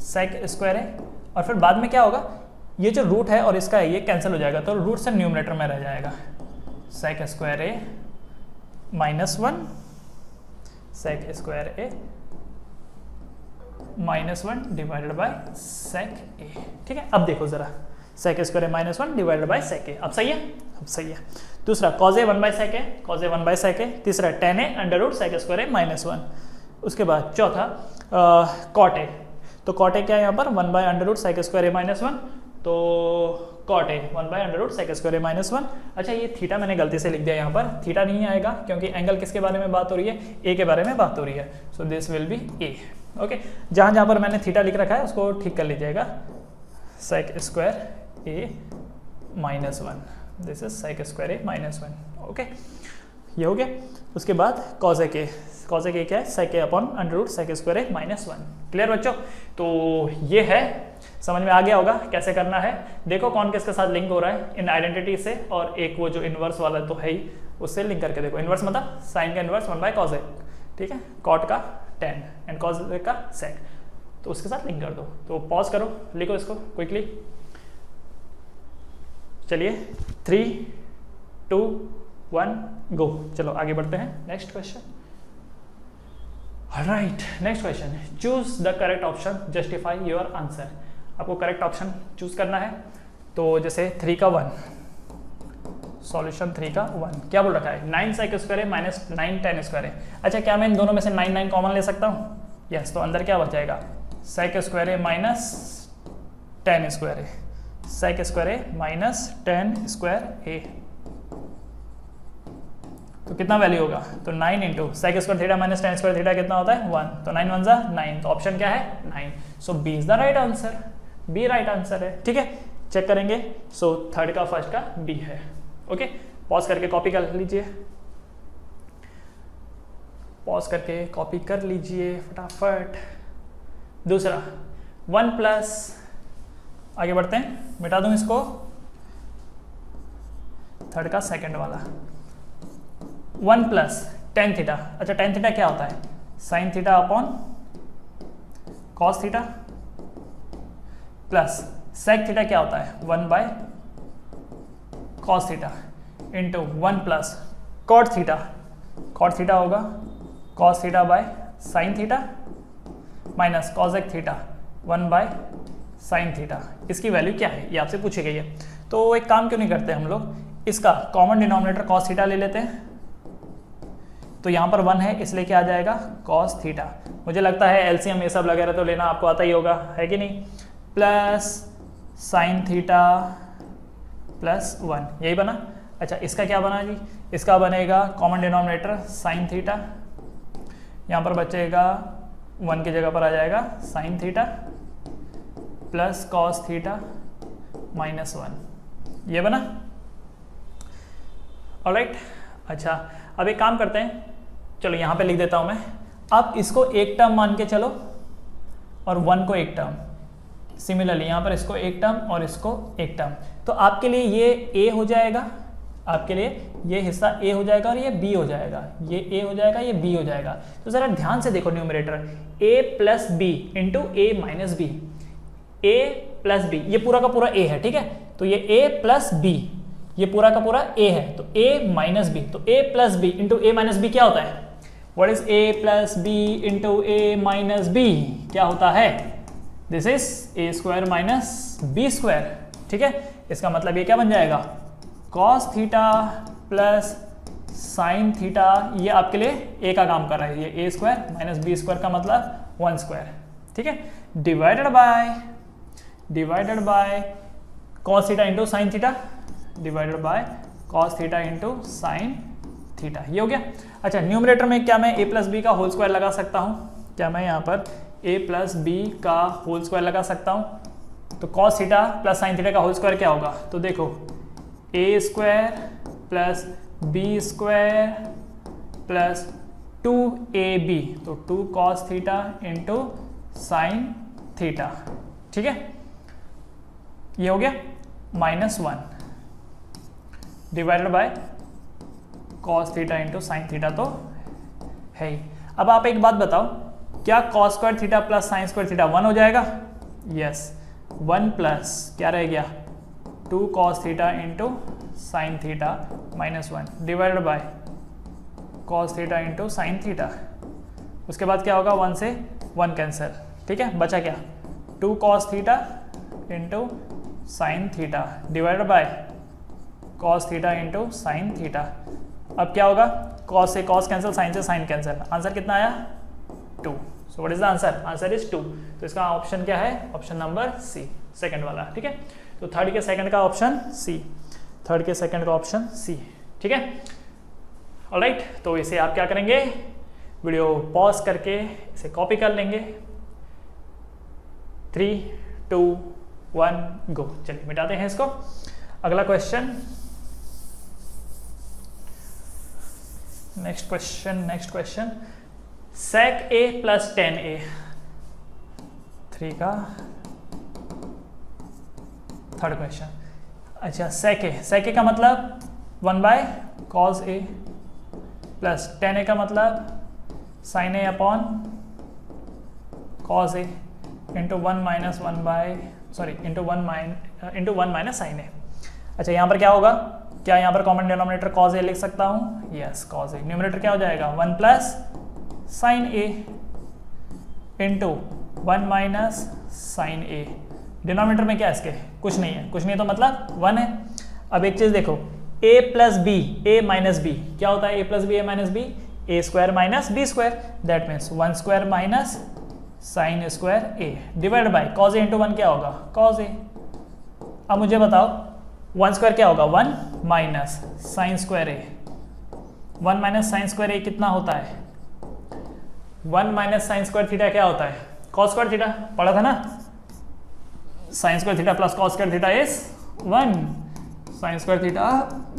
sec square A, और फिर बाद में क्या होगा ये जो रूट है और इसका है ये कैंसिल हो जाएगा, तो रूट से न्यूमरेटर में रह जाएगा sec square A minus 1 sec square A minus 1 divided by sec A. ठीक है, अब देखो जरा sec square A minus 1 divided by sec A, अब सही है, अब सही है। दूसरा cos A 1 by sec A, cos A 1 by sec A, तीसरा tan A under root sec square A minus 1, उसके बाद चौथा कॉट ए, तो कॉट ए क्या है यहाँ पर 1 by under root sec square A minus 1, तो cot A 1 by under root sec square A minus 1। अच्छा ये थीटा मैंने गलती से लिख दिया यहाँ पर, थीटा नहीं आएगा क्योंकि एंगल किसके बारे में बात हो रही है, ए के बारे में बात हो रही है, so this will be A. Okay, जहाँ जहाँ पर मैंने थीटा लिख रखा है उसको ठीक कर लीजिएगा, sec square A minus 1, this is sec square A minus 1। Okay, ये हो गया। उसके बाद कॉज ए के, कॉज ए के क्या है sec A upon under root sec square A minus 1। Clear बच्चों, तो ये है, समझ में आ गया होगा कैसे करना है। देखो कौन किसके साथ लिंक हो रहा है इन आइडेंटिटी से, और एक वो जो इनवर्स वाला तो है ही उससे लिंक करके देखो। इनवर्स मतलब साइन का इनवर्स 1 बाय कॉज ए, ठीक है, कॉट का टेन एंड कॉज का सेक, तो उसके साथ लिंक कर दो। तो पॉज करो, लिखो इसको क्विकली। चलिए 3 2 1 गो, चलो आगे बढ़ते हैं next question. Right, next question, choose the correct option, justify your answer. आपको करेक्ट ऑप्शन चूज करना है, तो जैसे 3 का 1, सॉल्यूशन 3 का 1 क्या बोल रखा है 9 sec स्क्वायर है माइनस 9 tan स्क्वायर है। अच्छा क्या मैं इन दोनों में से 9 9 कॉमन ले सकता हूँ? यस, तो अंदर क्या बचेगा sec स्क्वायर है माइनस tan स्क्वायर है, sec स्क्वायर है माइनस tan स्क्वायर ए, तो कितना वैल्यू होगा? तो 9 into sec square theta minus tan square theta कितना होता है 1, तो 9 1 जा 9, तो ऑप्शन क्या है 9। So B is the right answer, B right answer है। ठीक है, चेक करेंगे। सो थर्ड का फर्स्ट का बी है। ओके, पॉज करके कॉपी कर लीजिए, पॉज करके कॉपी कर लीजिए फटाफट। दूसरा 1 प्लस, आगे बढ़ते हैं, मिटा दूं इसको, थर्ड का सेकंड वाला 1 प्लस tan थीटा। अच्छा tan थीटा क्या होता है? Sine theta upon cos theta, plus sec theta क्या होता है 1 by cos theta, into 1 plus cot theta, cot theta होगा cos theta by sine theta, minus cosec theta 1 by sine theta. इसकी value क्या है ये आपसे पूछी गई है। तो एक काम क्यों नहीं करते हम लोग, इसका कॉमन डिनोमिनेटर कॉस थीटा ले लेते हैं, तो यहाँ पर 1 है इसलिए क्या आ जाएगा कॉस थीटा। मुझे लगता है एलसीएम ये सब वगैरह तो लेना आपको आता ही होगा, है कि नहीं, प्लस साइन थीटा प्लस 1, यही बना। अच्छा इसका क्या बना जी, इसका बनेगा कॉमन डिनोमिनेटर साइन थीटा, यहाँ पर बचेगा 1 की जगह पर आ जाएगा sine theta plus cos theta minus 1, ये बना। ऑलराइट, अच्छा अब एक काम करते हैं, चलो यहाँ पे लिख देता हूँ मैं, अब इसको एक टर्म मान के चलो और 1 को एक टर्म, सिमिलरली यहाँ पर इसको एक टर्म और इसको एक टर्म, तो आपके लिए ये a हो जाएगा, आपके लिए ये हिस्सा a हो जाएगा और ये b हो जाएगा, ये a हो जाएगा ये b हो जाएगा। तो ज़रा ध्यान से देखो numerator a plus B into a minus B, a plus B, ये पूरा का पूरा a है, ठीक है, तो ये a प्लस b, ये पूरा का पूरा a है, तो a माइनस बी, तो a plus B into a minus B क्या होता है? What is a plus B into a minus B? क्या होता है? This is a square minus b square, ठीक है। इसका मतलब ये क्या बन जाएगा cos theta plus sine theta, ये आपके लिए a का काम कर रहा है, ये a square minus b square का मतलब 1 स्क्वायर, ठीक है, divided by cos theta into sine theta, divided by cos theta into sine theta, ये हो गया। अच्छा न्यूमरेटर में क्या मैं a प्लस बी का होल स्क्वायर लगा सकता हूँ? क्या मैं यहाँ पर a प्लस बी का होल स्क्वायर लगा सकता हूँ? तो cos theta plus sine theta का होल स्क्वायर क्या होगा? तो देखो a square plus B square plus 2ab, तो 2 cos theta into sine theta, ठीक है, ये हो गया minus 1 divided by cos theta into sine theta, तो है ही। अब आप एक बात बताओ, क्या cos square theta plus sign square theta 1 हो जाएगा? यस, 1 प्लस क्या रह गया 2 cos theta into sine theta minus 1 divided by cos theta into sine theta, उसके बाद क्या होगा 1 से 1 कैंसिल, ठीक है, बचा क्या 2 cos theta into sine theta divided by cos theta into sine theta. अब क्या होगा cos से cos कैंसिल, साइन से साइन कैंसिल, आंसर कितना आया 2। So what is the answer? Answer is 2। तो इसका ऑप्शन क्या है? ऑप्शन नंबर सी, सेकंड वाला, ठीक है। तो थर्ड के सेकंड का ऑप्शन सी, थर्ड के सेकंड का ऑप्शन सी, ठीक है। ऑलराइट, तो इसे आप क्या करेंगे, वीडियो पॉज करके इसे कॉपी कर लेंगे। 3 2 1 गो। चलिए मिटाते हैं इसको। अगला question, next question sec a plus tan a, 3 का थर्ड क्वेश्चन। अच्छा sec a का मतलब 1 by cos a plus tan a का मतलब sin a upon cos a into 1 minus 1 by into 1 minus sine a। अच्छा यहाँ पर क्या होगा, क्या यहाँ पर कॉमन डिनोमिनेटर cos a लिख सकता हूँ? Yes, cos a। न्यूमरेटर क्या हो जाएगा 1 plus sine a into 1 minus sine a। Denominator में क्या है इसके? कुछ नहीं है, कुछ नहीं तो मतलब 1 है। अब एक चीज़ देखो, A plus B A minus B क्या होता है, A plus B A minus B, A square minus B square, that means 1 square minus sine square A divide by cos A into 1 क्या होगा, कॉज ए। अब मुझे बताओ 1 स्क्वायर क्या होगा, 1 minus sine square A, 1 minus sine square ए कितना होता है, 1 माइनस साइन स्क्वायर थीटा क्या होता है, कॉस स्क्वायर थीटा, पढ़ा था ना, sign square theta plus cos square theta is 1, sine square theta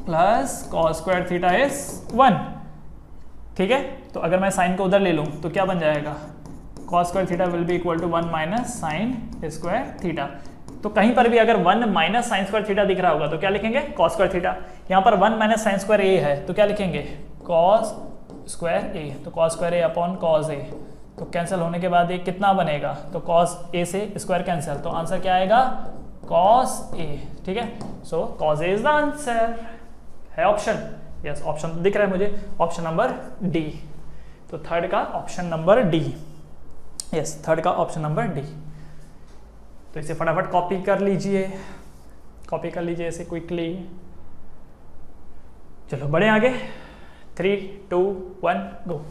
plus cos square theta is 1, ठीक है। तो अगर मैं साइन को उधर ले लूँ तो क्या बन जाएगा, cos square theta will be equal to 1 minus sine square theta. तो कहीं पर भी अगर 1 माइनस साइन स्क्वायर थीटा दिख रहा होगा तो क्या लिखेंगे, कॉस स्क्वायर थीटा। यहाँ पर 1 माइनस साइन स्क्वायर ए है तो क्या लिखेंगे, कॉस स्क्वायर ए, तो cos square A upon cos a, तो कैंसिल होने के बाद ये कितना बनेगा, तो कॉस ए से स्क्वायर कैंसिल, तो आंसर क्या आएगा, कॉस ए, ठीक है। So cos A is the answer, है ऑप्शन, यस ऑप्शन दिख रहा है मुझे, ऑप्शन नंबर डी। तो थर्ड का option number D, yes third का ऑप्शन नंबर डी। तो इसे फटाफट कॉपी कर लीजिए, कॉपी कर लीजिए इसे क्विकली। चलो बढ़े आगे, 3 2 1 गो।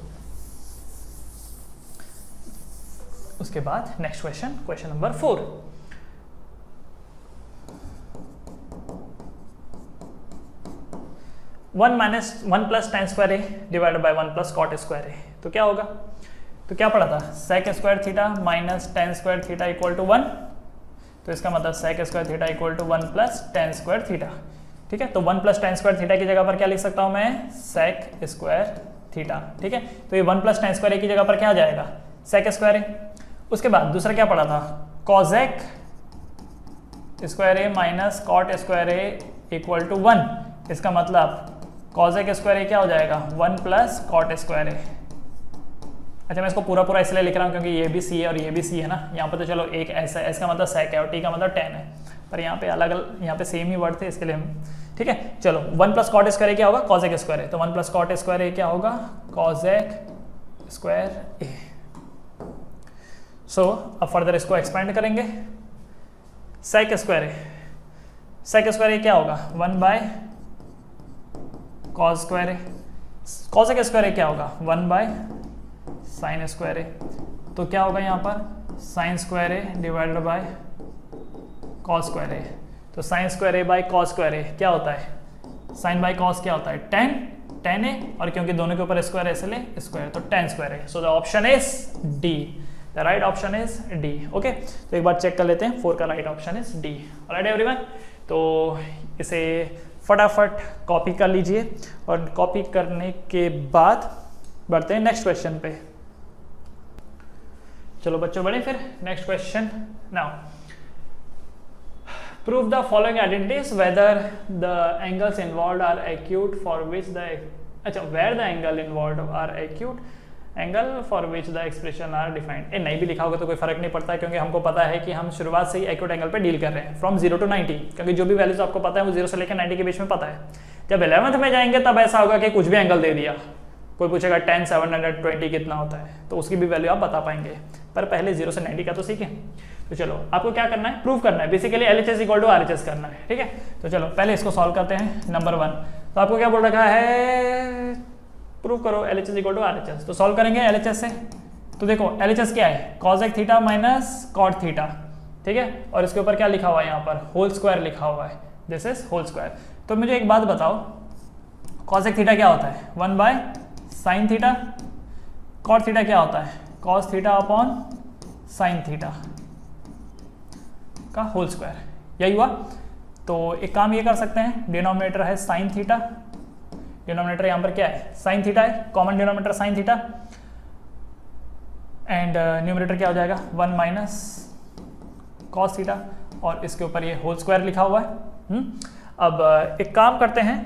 उसके बाद next question, question number 4। One plus tan square A divided by 1 plus cot square ए, तो क्या होगा, तो क्या पढ़ा था, sec square theta minus tan square theta equal to 1, तो इसका मतलब sec square theta equal to 1 plus tan square theta, ठीक है। तो 1 प्लस टेन स्क्वायर थीटा की जगह पर क्या लिख सकता हूं मैं, सेक स्क्वायर थीटा, ठीक है। तो ये 1 प्लस टेन स्क्वायर ए की जगह पर क्या आ जाएगा, सेक स्क्वायर ए। उसके बाद दूसरा क्या पढ़ा था, cosec square A minus cot square A equal to 1, इसका मतलब कॉजेक स्क्वायर ए क्या हो जाएगा, 1 प्लस कॉट स्क्वायर ए। अच्छा मैं इसको पूरा पूरा इसलिए लिख रहा हूँ क्योंकि ये भी सी है और ये भी सी है ना, यहाँ पर तो चलो एक ऐसा है, इसका मतलब सेक है और टी का मतलब टेन है, पर यहाँ पे अलग अलग, यहाँ पे सेम ही वर्ड थे इसके लिए, ठीक है। चलो 1 प्लस कॉट स्क्वायर ए क्या होगा, कॉजेक स्क्वायर ए, तो 1 प्लस कॉट स्क्वायर ए क्या होगा, कॉजेक स्क्वायर ए। सो अब फर्दर इसको एक्सपेंड करेंगे, सेक स्क्वायर ए, सेक स्क्वायर ए क्या होगा, 1 by cos square A, cosec square ए क्या होगा, 1 बाय साइन स्क्वायर ए, तो क्या होगा यहाँ पर sine square A divided by cos square ए, तो sine square A by cos square ए क्या होता है, साइन बाय कॉस क्या होता है, टेन ए, और क्योंकि दोनों के ऊपर स्क्वायर है इसलिए स्क्वायर, तो ten square A. So the option is D, the right option is D, okay. तो एक बार चेक कर लेते हैं, 4 का right option is D. Alright everyone, तो इसे फटाफट कॉपी कर लीजिए और कॉपी करने के बाद बढ़ते हैं नेक्स्ट क्वेश्चन पे। चलो बच्चों बढ़े फिर next question. Now prove the following identities whether the angles involved are acute for which the, अच्छा where the angle involved are acute angle for which the expression are defined. नहीं भी लिखा होगा तो कोई फर्क नहीं पड़ता है क्योंकि हमको पता है कि हम शुरुआत से ही एक्यूट एंगल पे डील कर रहे हैं फ्रॉम 0 to 90, क्योंकि जो भी वैल्यूज आपको पता है वो 0 से लेकर 90 के बीच में पता है। जब 11th में जाएंगे तब ऐसा होगा कि कुछ भी एंगल दे दिया, कोई पूछेगा 10 720 कितना होता है तो उसकी भी वैल्यू आप बता पाएंगे, पर पहले 0 से 90 का तो सीखें। तो चलो आपको क्या करना है, प्रूव करना है, basically LHS equal to RHS करना है, ठीक है। तो चलो पहले इसको सॉल्व करते हैं। नंबर 1 तो आपको क्या बोल रखा है, प्रूव करो LHS इक्वल टू RHS। तो सॉल्व करेंगे LHS से, तो देखो LHS क्या है, cosec theta minus cot theta, ठीक है, और इसके ऊपर क्या लिखा हुआ है, यहाँ पर होल स्क्वायर लिखा हुआ है, दिस इज होल स्क्वायर। तो मुझे एक बात बताओ, कॉसेक थीटा क्या होता है, 1 by sine theta, cot theta क्या होता है, cos theta upon sine theta का होल स्क्वायर, यही हुआ। तो एक काम ये कर सकते हैं, डिनोमिनेटर है साइन थीटा, डिनोमिनेटर यहाँ पर क्या है, साइन थीटा है, common denominator sign theta, and numerator क्या हो जाएगा 1 माइनस कॉस थीटा, और इसके ऊपर ये होल स्क्वायर लिखा हुआ है। अब एक काम करते हैं,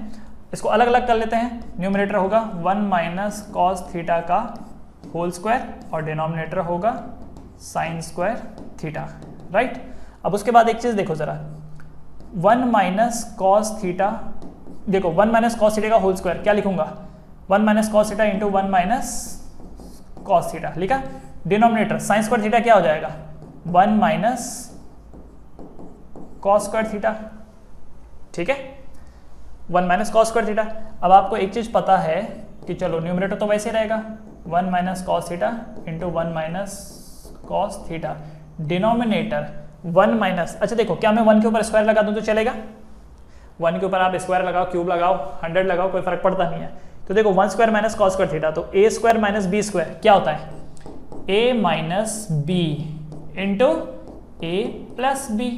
इसको अलग अलग कर लेते हैं। न्यूमरेटर होगा 1 माइनस कॉस थीटा का होल स्क्वायर और डिनोमिनेटर होगा साइन स्क्वायर थीटा, राइट। अब उसके बाद एक चीज देखो जरा, 1 माइनस कॉस थीटा, देखो 1 माइनस कॉस थीटा का होल स्क्वायर क्या लिखूंगा, 1 minus cos theta into 1 minus cos theta लिखा। डिनोमिनेटर साइन स्क्वायर थीटा क्या हो जाएगा, 1 माइनस कॉस स्क्वायर थीटा, ठीक है। 1 माइनस कॉस स्क्वायर थीटा। अब आपको एक चीज़ पता है कि चलो न्यूमरेटर तो वैसे ही रहेगा 1 minus cos theta into 1 minus cos theta, denominator 1 minus, अच्छा देखो क्या मैं 1 के ऊपर स्क्वायर लगा दूं तो चलेगा? 1 के ऊपर आप स्क्वायर लगाओ, क्यूब लगाओ, 100 लगाओ, कोई फर्क पड़ता नहीं है। तो देखो 1 square minus cos square theta, तो ए स्क्वायर माइनस बी स्क्वायर क्या होता है? ए minus B into A plus B,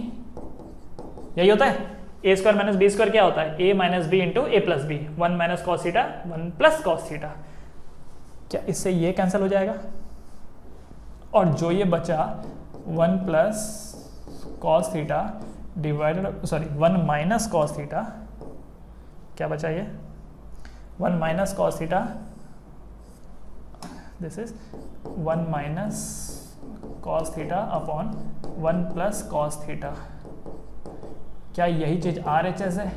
यही होता है। ए स्क्वायर माइनस बी स्क्वायर क्या होता है? ए minus B into A plus B, 1 minus cos theta 1 plus cos theta. क्या इससे ये कैंसिल हो जाएगा? और जो ये बचा 1 plus cos theta divided, sorry 1 minus cos theta, क्या बचा ये? 1 minus cos theta, this is 1 minus cos theta upon 1 plus cos theta. क्या यही चीज RHS है?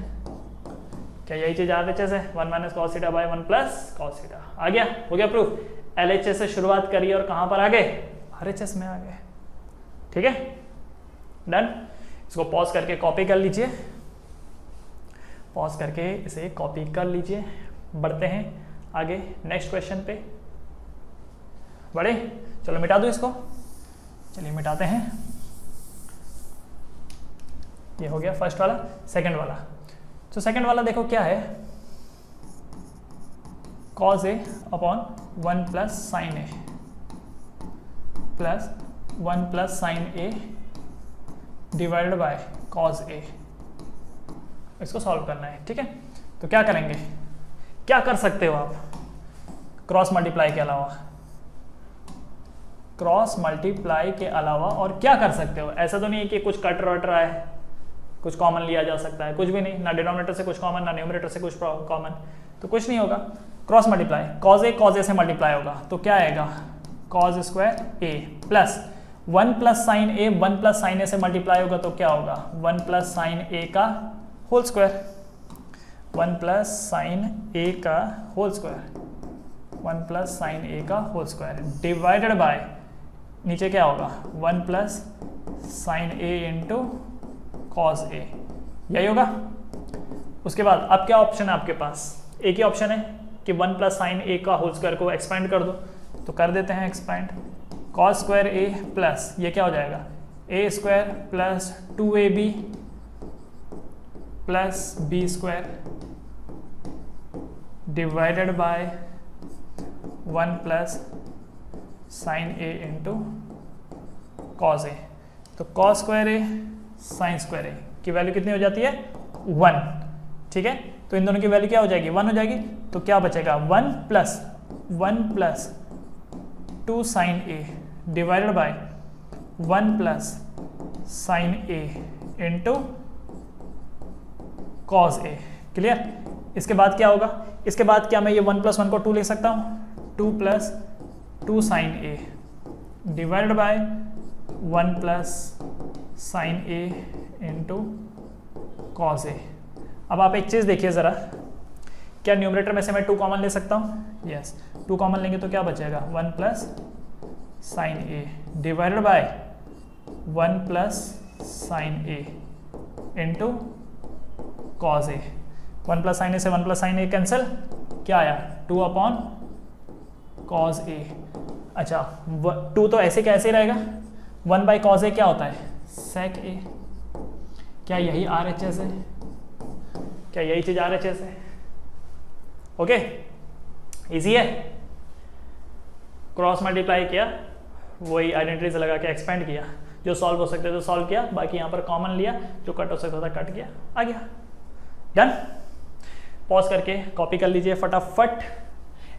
क्या यही चीज RHS है? 1 minus cos theta by 1 plus cos theta. आ गया? हो गया प्रूफ? LHS से शुरुआत करिए और कहां पर आ गए? RHS में आ गए। ठीक है, डन। इसको पॉज करके कॉपी कर लीजिए, पॉज करके इसे कॉपी कर लीजिए। बढ़ते हैं आगे नेक्स्ट क्वेश्चन पे। बढ़े? चलो मिटा दो इसको, चलिए मिटाते हैं। ये हो गया फर्स्ट वाला। सेकंड वाला, तो सेकंड वाला देखो क्या है? cos a upon 1 plus sine a plus 1 plus sine A divided by cos a। इसको सॉल्व करना है। ठीक है, तो क्या करेंगे? क्या कर सकते हो आप क्रॉस मल्टीप्लाई के अलावा? क्रॉस मल्टीप्लाई के अलावा और क्या कर सकते हो? ऐसा तो नहीं है कि कुछ कट रट रहा है, कुछ कॉमन लिया जा सकता है, कुछ भी नहीं, ना डिनोमिनेटर से कुछ कॉमन, ना न्यूमरेटर से कुछ कॉमन, तो कुछ नहीं होगा। क्रॉस मल्टीप्लाई, cos a से मल्टीप्लाई होगा तो क्या आएगा? cos square a plus 1 plus sine a, 1 plus sine a से मल्टीप्लाई होगा तो क्या होगा? 1 प्लस साइन ए का होल स्क्वायर, 1 प्लस साइन ए का होल स्क्वायर, 1 प्लस साइन ए का होल स्क्वायर डिवाइडेड बाय नीचे क्या होगा? 1 प्लस साइन ए इंटू कॉस ए, यही होगा। उसके बाद अब क्या ऑप्शन है आपके पास? एक ही ऑप्शन है कि 1 प्लस साइन ए का होल स्क्वायर को एक्सपेंड कर दो, तो कर देते हैं expand. Cos square a plus ये क्या हो जाएगा? A square plus 2ab plus B square divided by 1 plus sine A into cos a. तो cos square a sine square a की वैल्यू कितनी हो जाती है? 1। ठीक है, तो इन दोनों की वैल्यू क्या हो जाएगी? 1 हो जाएगी। तो क्या बचेगा? 1 plus 2 sine A divided by 1 plus sine A into cos A. Clear? इसके बाद क्या होगा? इसके बाद क्या मैं ये 1 प्लस 1 को 2 लिख सकता हूँ? 2 plus 2 sine A divided by 1 plus sine A into cos a. अब आप एक चीज़ देखिए ज़रा, क्या न्यूमरेटर में से मैं 2 कॉमन ले सकता हूँ? यस, 2 कॉमन लेंगे तो क्या बचेगा? 1 plus sine A divided by 1 plus sine A into cos a. 1 plus sine a से 1 प्लस साइन ए कैंसिल, क्या आया? 2 अपॉन कॉस ए। अच्छा, 2 तो ऐसे कैसे रहेगा? 1 बाई कॉस ए क्या होता है? सेक ए। क्या यही RHS है? क्या यही चीज RHS है? ओके, इजी है। क्रॉस मल्टीप्लाई किया, वही आइडेंटिटी से लगा के एक्सपेंड किया, जो सॉल्व हो सकते थे सॉल्व किया, बाकी यहाँ पर कॉमन लिया, जो कट हो सकता था कट किया, आ गया। डन। पॉज करके कॉपी कर लीजिए फटाफट।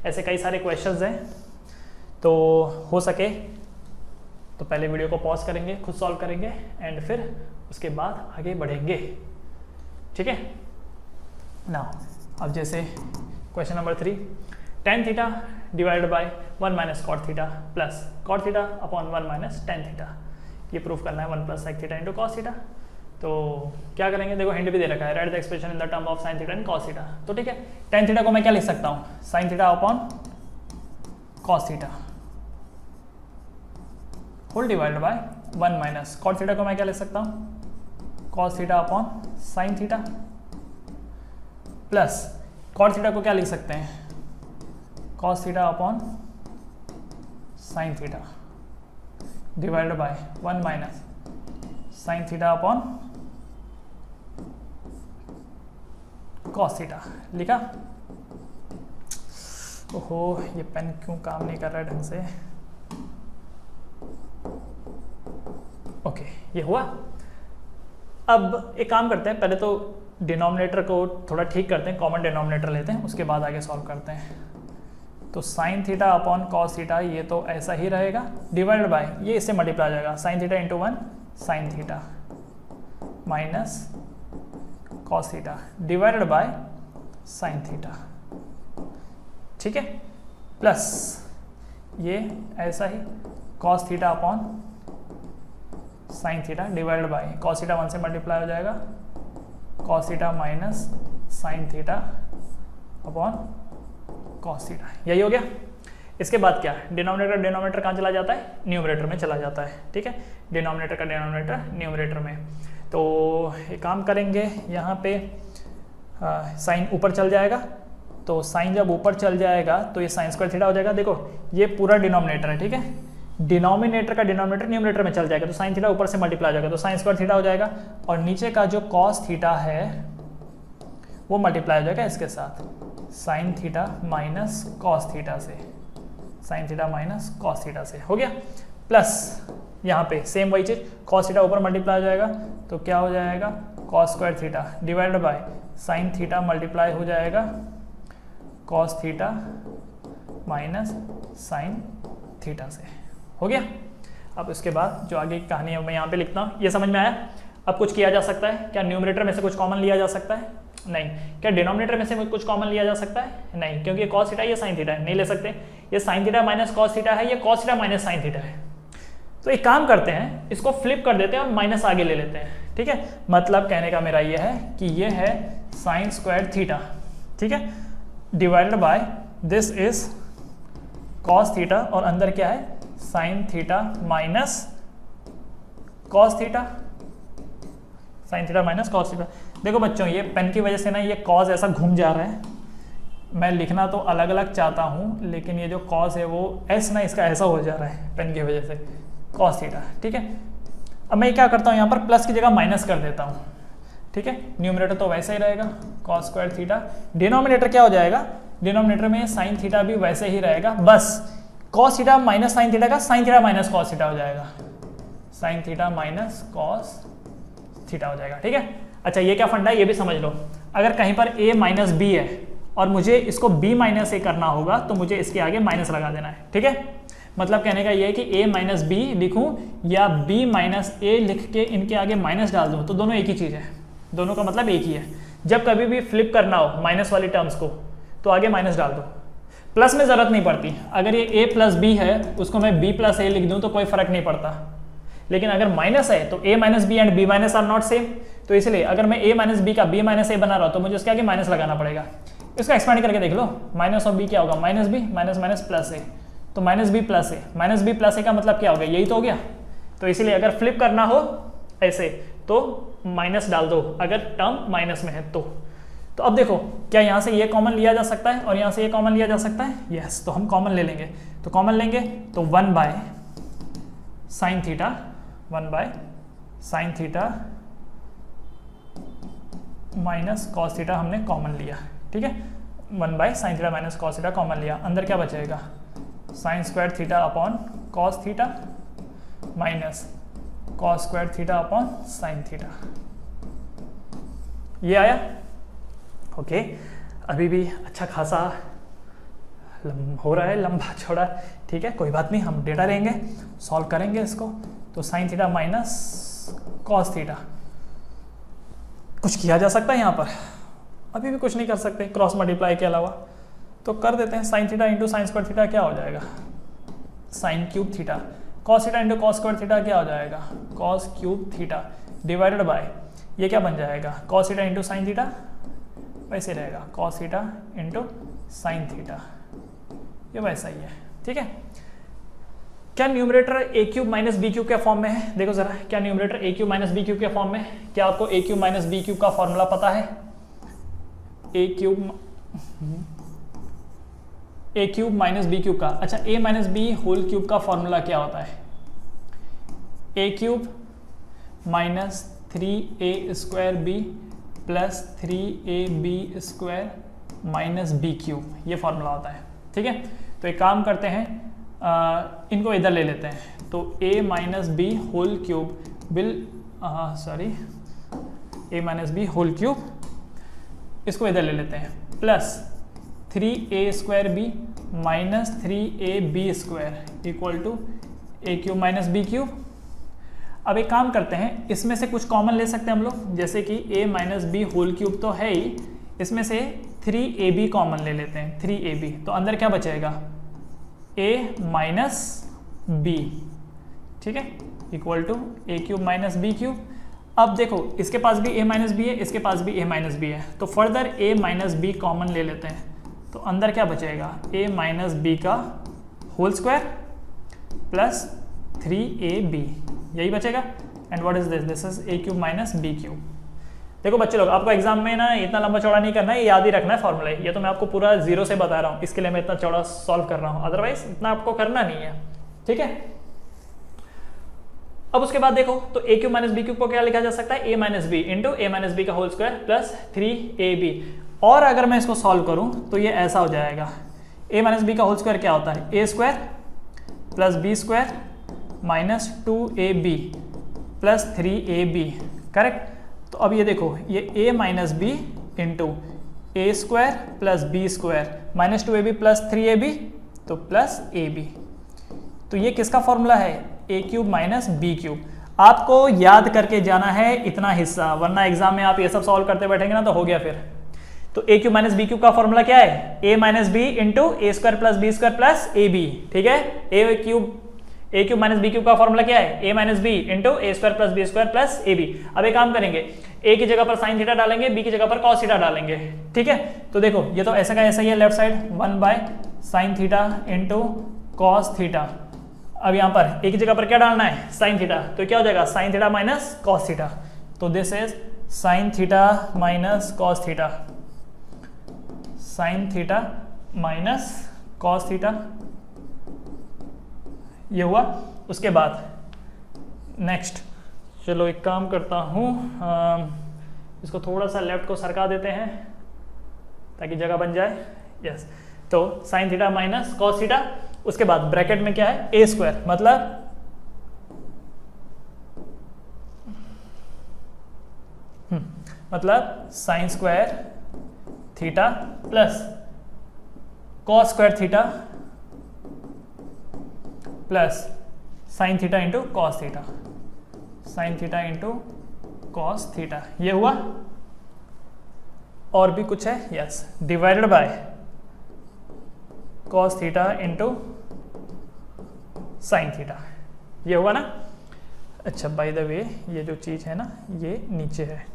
ऐसे कई सारे क्वेश्चंस हैं, तो हो सके तो पहले वीडियो को पॉज करेंगे, खुद सॉल्व करेंगे एंड फिर उसके बाद आगे बढ़ेंगे। ठीक है ना? अब जैसे question number 3, tan theta divided by 1 minus cot theta plus cot theta upon 1 minus tan theta. ये प्रूफ करना है 1 plus sec theta into cos theta. तो क्या करेंगे? देखो हिंट भी दे रखा है, write the expression in the term of sine theta and cos theta. तो ठीक है, tan थीटा को मैं क्या लिख सकता हूँ? Sine theta upon cos theta whole divided by 1 minus cot theta को मैं क्या लिख सकता हूँ? Cos theta upon sine theta plus cot theta को क्या लिख सकते हैं, cos theta upon sine theta divided by 1 minus sine theta upon cos theta. लिखा? ओहो, ये पेन क्यों काम नहीं कर रहा है ढंग से। ओके, ये हुआ। अब एक काम करते हैं, पहले तो डिनोमिनेटर को थोड़ा ठीक करते हैं, कॉमन डिनोमिनेटर लेते हैं, उसके बाद आगे सॉल्व करते हैं। तो sign theta upon cos theta ये तो ऐसा ही रहेगा, डिवाइडेड बाय ये इससे मल्टीप्लाई हो जाएगा, sine theta into 1 sine theta minus cos theta divided by sine theta. ठीक है, प्लस ये ऐसा ही cos theta upon sine theta divided by cos theta 1 से मल्टीप्लाई हो जाएगा, cos theta minus sine theta upon cos theta. यही हो गया। इसके बाद क्या, डिनोमिनेटर कहाँ चला जाता है, न्यूमरेटर में चला जाता है। ठीक है, डिनोमिनेटर का डिनोमिनेटर न्यूमरेटर में। तो एक काम करेंगे, यहाँ पे साइन ऊपर चल जाएगा, तो साइन जब ऊपर चल जाएगा तो ये साइन स्क्वायर थीटा हो जाएगा। देखो ये पूरा डिनोमिनेटर है, ठीक है, डिनोमिनेटर का डिनोमिनेटर न्यूमरेटर में चल जाएगा, तो साइन थीटा ऊपर से मल्टीप्लाई हो जाएगा, तो साइन स्क्वायर थीटा हो जाएगा, और नीचे का जो कॉस थीटा है वो मल्टीप्लाई हो जाएगा इसके साथ, sine theta minus cos theta से, sine theta minus cos theta से। हो गया। प्लस यहाँ पे सेम वही चीज, कॉस थीटा ऊपर मल्टीप्लाई हो जाएगा, तो क्या हो जाएगा, cos square theta divided by sine theta multiply हो जाएगा cos theta minus sine theta से। हो गया। अब इसके बाद जो आगे की कहानी है मैं यहाँ पे लिखता हूँ, ये समझ में आया। अब कुछ किया जा सकता है क्या, न्यूमरेटर में से कुछ कॉमन लिया जा सकता है, नहीं। क्या डिनोमिनेटर में से कुछ कॉमन लिया जा सकता है, नहीं, क्योंकि ये कॉस थीटा ये साइन थीटा है, नहीं ले सकते। ये sign theta minus cos theta है, ये cos theta minus sine theta है। तो एक काम करते हैं, इसको फ्लिप कर देते हैं और माइनस आगे ले लेते हैं। ठीक है, मतलब कहने का मेरा ये है कि ये है साइन स्क्वायर थीटा, ठीक है, divided by this is cos theta, और अंदर क्या है, sine theta minus cos theta, sine theta minus cos theta. देखो बच्चों, ये पेन की वजह से ना ये कॉस ऐसा घूम जा रहा है, मैं लिखना तो अलग अलग चाहता हूँ, लेकिन ये जो कॉस है वो एस ना इसका ऐसा हो जा रहा है पेन की वजह से, कॉस थीटा। ठीक है, अब मैं क्या करता हूँ, यहाँ पर प्लस की जगह माइनस कर देता हूँ। ठीक है, न्यूमरेटर तो वैसे ही रहेगा कॉस स्क्वायर थीटा, डिनोमिनेटर क्या हो जाएगा, डिनोमिनेटर में साइन थीटा भी वैसे ही रहेगा, बस cos theta minus sine theta का sine theta minus cos theta हो जाएगा, sine theta minus cos theta हो जाएगा। ठीक है, अच्छा ये क्या फंडा है ये भी समझ लो। अगर कहीं पर a माइनस बी है और मुझे इसको b माइनस ए करना होगा, तो मुझे इसके आगे माइनस लगा देना है। ठीक है, मतलब कहने का ये है कि a माइनस बी लिखूं या b माइनस ए लिख के इनके आगे माइनस डाल दूं, तो दोनों एक ही चीज़ है, दोनों का मतलब एक ही है। जब कभी भी फ्लिप करना हो माइनस वाली टर्म्स को, तो आगे माइनस डाल दो, प्लस में ज़रूरत नहीं पड़ती। अगर ये a प्लस बी है, उसको मैं b प्लस ए लिख दूँ तो कोई फर्क नहीं पड़ता, लेकिन अगर माइनस है तो a minus B and b minus are not same, तो इसलिए अगर मैं a माइनस बी का b माइनस ए बना रहा हूँ तो मुझे उसके आगे माइनस लगाना पड़ेगा। इसको एक्सपेंड करके देख लो, माइनस ऑफ b क्या होगा, minus b minus minus plus a, तो minus b plus a, minus b plus a का मतलब क्या हो गया, यही तो हो गया। तो इसीलिए अगर फ्लिप करना हो ऐसे तो माइनस डाल दो, अगर टर्म माइनस में है तो। तो अब देखो, क्या यहाँ से ये कॉमन लिया जा सकता है और यहाँ से ये कॉमन लिया जा सकता है, यस, तो हम कॉमन ले लेंगे। तो कॉमन लेंगे तो 1 by sine theta, 1 by sine theta minus cos theta हमने कॉमन लिया। ठीक है, 1 by sine theta minus cos theta common लिया, अंदर क्या बचेगा, sign square theta upon cos theta minus cos square theta upon sine theta. ये आया। ओके, अभी भी अच्छा खासा हो रहा है, लंबा चौड़ा। ठीक है, कोई बात नहीं, हम डेटा लेंगे, सॉल्व करेंगे इसको। तो sign theta minus cos theta, कुछ किया जा सकता है यहाँ पर, अभी भी कुछ नहीं कर सकते क्रॉस मल्टीप्लाई के अलावा, तो कर देते हैं। Sign theta into sign square theta क्या हो जाएगा, sine cube theta, cos theta into cos square theta क्या हो जाएगा, cos cube theta divided by ये क्या बन जाएगा, cos theta into sine theta, वैसे रहेगा cos theta into sine theta, ये वैसा ही है। ठीक है, क्या न्यूमरेटर ए क्यूब माइनस बी क्यूब के फॉर्म में है, देखो जरा, क्या न्यूमरेटर ए क्यूब माइनस बी क्यूब के फॉर्म में, क्या आपको a cube minus B cube का फॉर्मूला पता है, a cube minus B cube का, अच्छा a minus B whole cube का फॉर्मूला क्या होता है? A cube minus 3a² b plus 3ab² minus B cube, ये फॉर्मूला होता है। ठीक है, तो एक काम करते हैं, इनको इधर ले लेते हैं। तो a minus B whole cube A minus B whole cube, इसको इधर ले लेते हैं, plus 3a² B minus 3ab² equal to A cube minus B cube. अब एक काम करते हैं, इसमें से कुछ कॉमन ले सकते हैं हम लोग, जैसे कि a minus B whole cube तो है ही, इसमें से 3ab कॉमन ले लेते हैं, 3ab, तो अंदर क्या बचेगा? a माइनस बी, ठीक है, equal to A cube minus B cube. अब देखो इसके पास भी a माइनस बी है, इसके पास भी a माइनस बी है, तो further a minus B common ले लेते हैं, तो अंदर क्या बचेगा? a माइनस बी का होल स्क्वायर प्लस 3ab, यही बचेगा। And what is this? This is A cube minus B cube. देखो बच्चे लोग, आपको एग्जाम में ना इतना लंबा चौड़ा नहीं करना है, ये याद ही रखना है फॉर्मूला। ये तो मैं आपको पूरा जीरो से बता रहा हूँ, इसके लिए मैं इतना चौड़ा सॉल्व कर रहा हूँ, अदरवाइज इतना आपको करना नहीं है। ठीक है, अब उसके बाद देखो, तो a cube minus B cube को क्या लिखा जा सकता है? ए माइनस बी इंटू ए माइनस बी का होल स्क्वायर प्लस 3ab। और अगर मैं इसको सॉल्व करूं तो ये ऐसा हो जाएगा, ए माइनस बी का होल स्क्वायर क्या होता है? ए square plus B square minus 2ab plus 3ab, correct. तो अब ये देखो, ये a minus B into a square plus B square minus 2ab plus 3ab, तो प्लस ab। तो ये किसका फॉर्मूला है? A cube minus B cube. आपको याद करके जाना है इतना हिस्सा, वरना एग्जाम में आप ये सब सॉल्व करते बैठेंगे ना तो हो गया फिर। तो a cube minus B cube का फॉर्मूला क्या है? ए minus B into a square plus B square plus a b. ठीक है, a cube minus B cube का फॉर्मूला क्या है? ए minus B into a square plus B square plus a b. अब एक काम करेंगे, ए की जगह पर साइन थीटा डालेंगे, बी की जगह पर कॉस थीटा डालेंगे। ठीक है, तो देखो ये तो ऐसा का ऐसा ही है, left side 1 by sine theta into cos theta. अब यहाँ पर ए की जगह पर क्या डालना है? साइन थीटा, तो क्या हो जाएगा? Sine theta minus cos theta. तो this is sine theta minus cos theta, sine theta minus cos theta, ये हुआ। उसके बाद नेक्स्ट, चलो एक काम करता हूँ, इसको थोड़ा सा लेफ्ट को सरका देते हैं ताकि जगह बन जाए। यस, तो sign theta minus cos theta, उसके बाद ब्रैकेट में क्या है? ए स्क्वायर, मतलब sign square theta plus cos square theta plus sine theta into cos theta, sine theta into cos theta, ये हुआ। और भी कुछ है? Yes, divided by cos theta into sine theta, ये हुआ ना। अच्छा, बाय द वे ये जो चीज़ है ना, ये नीचे है,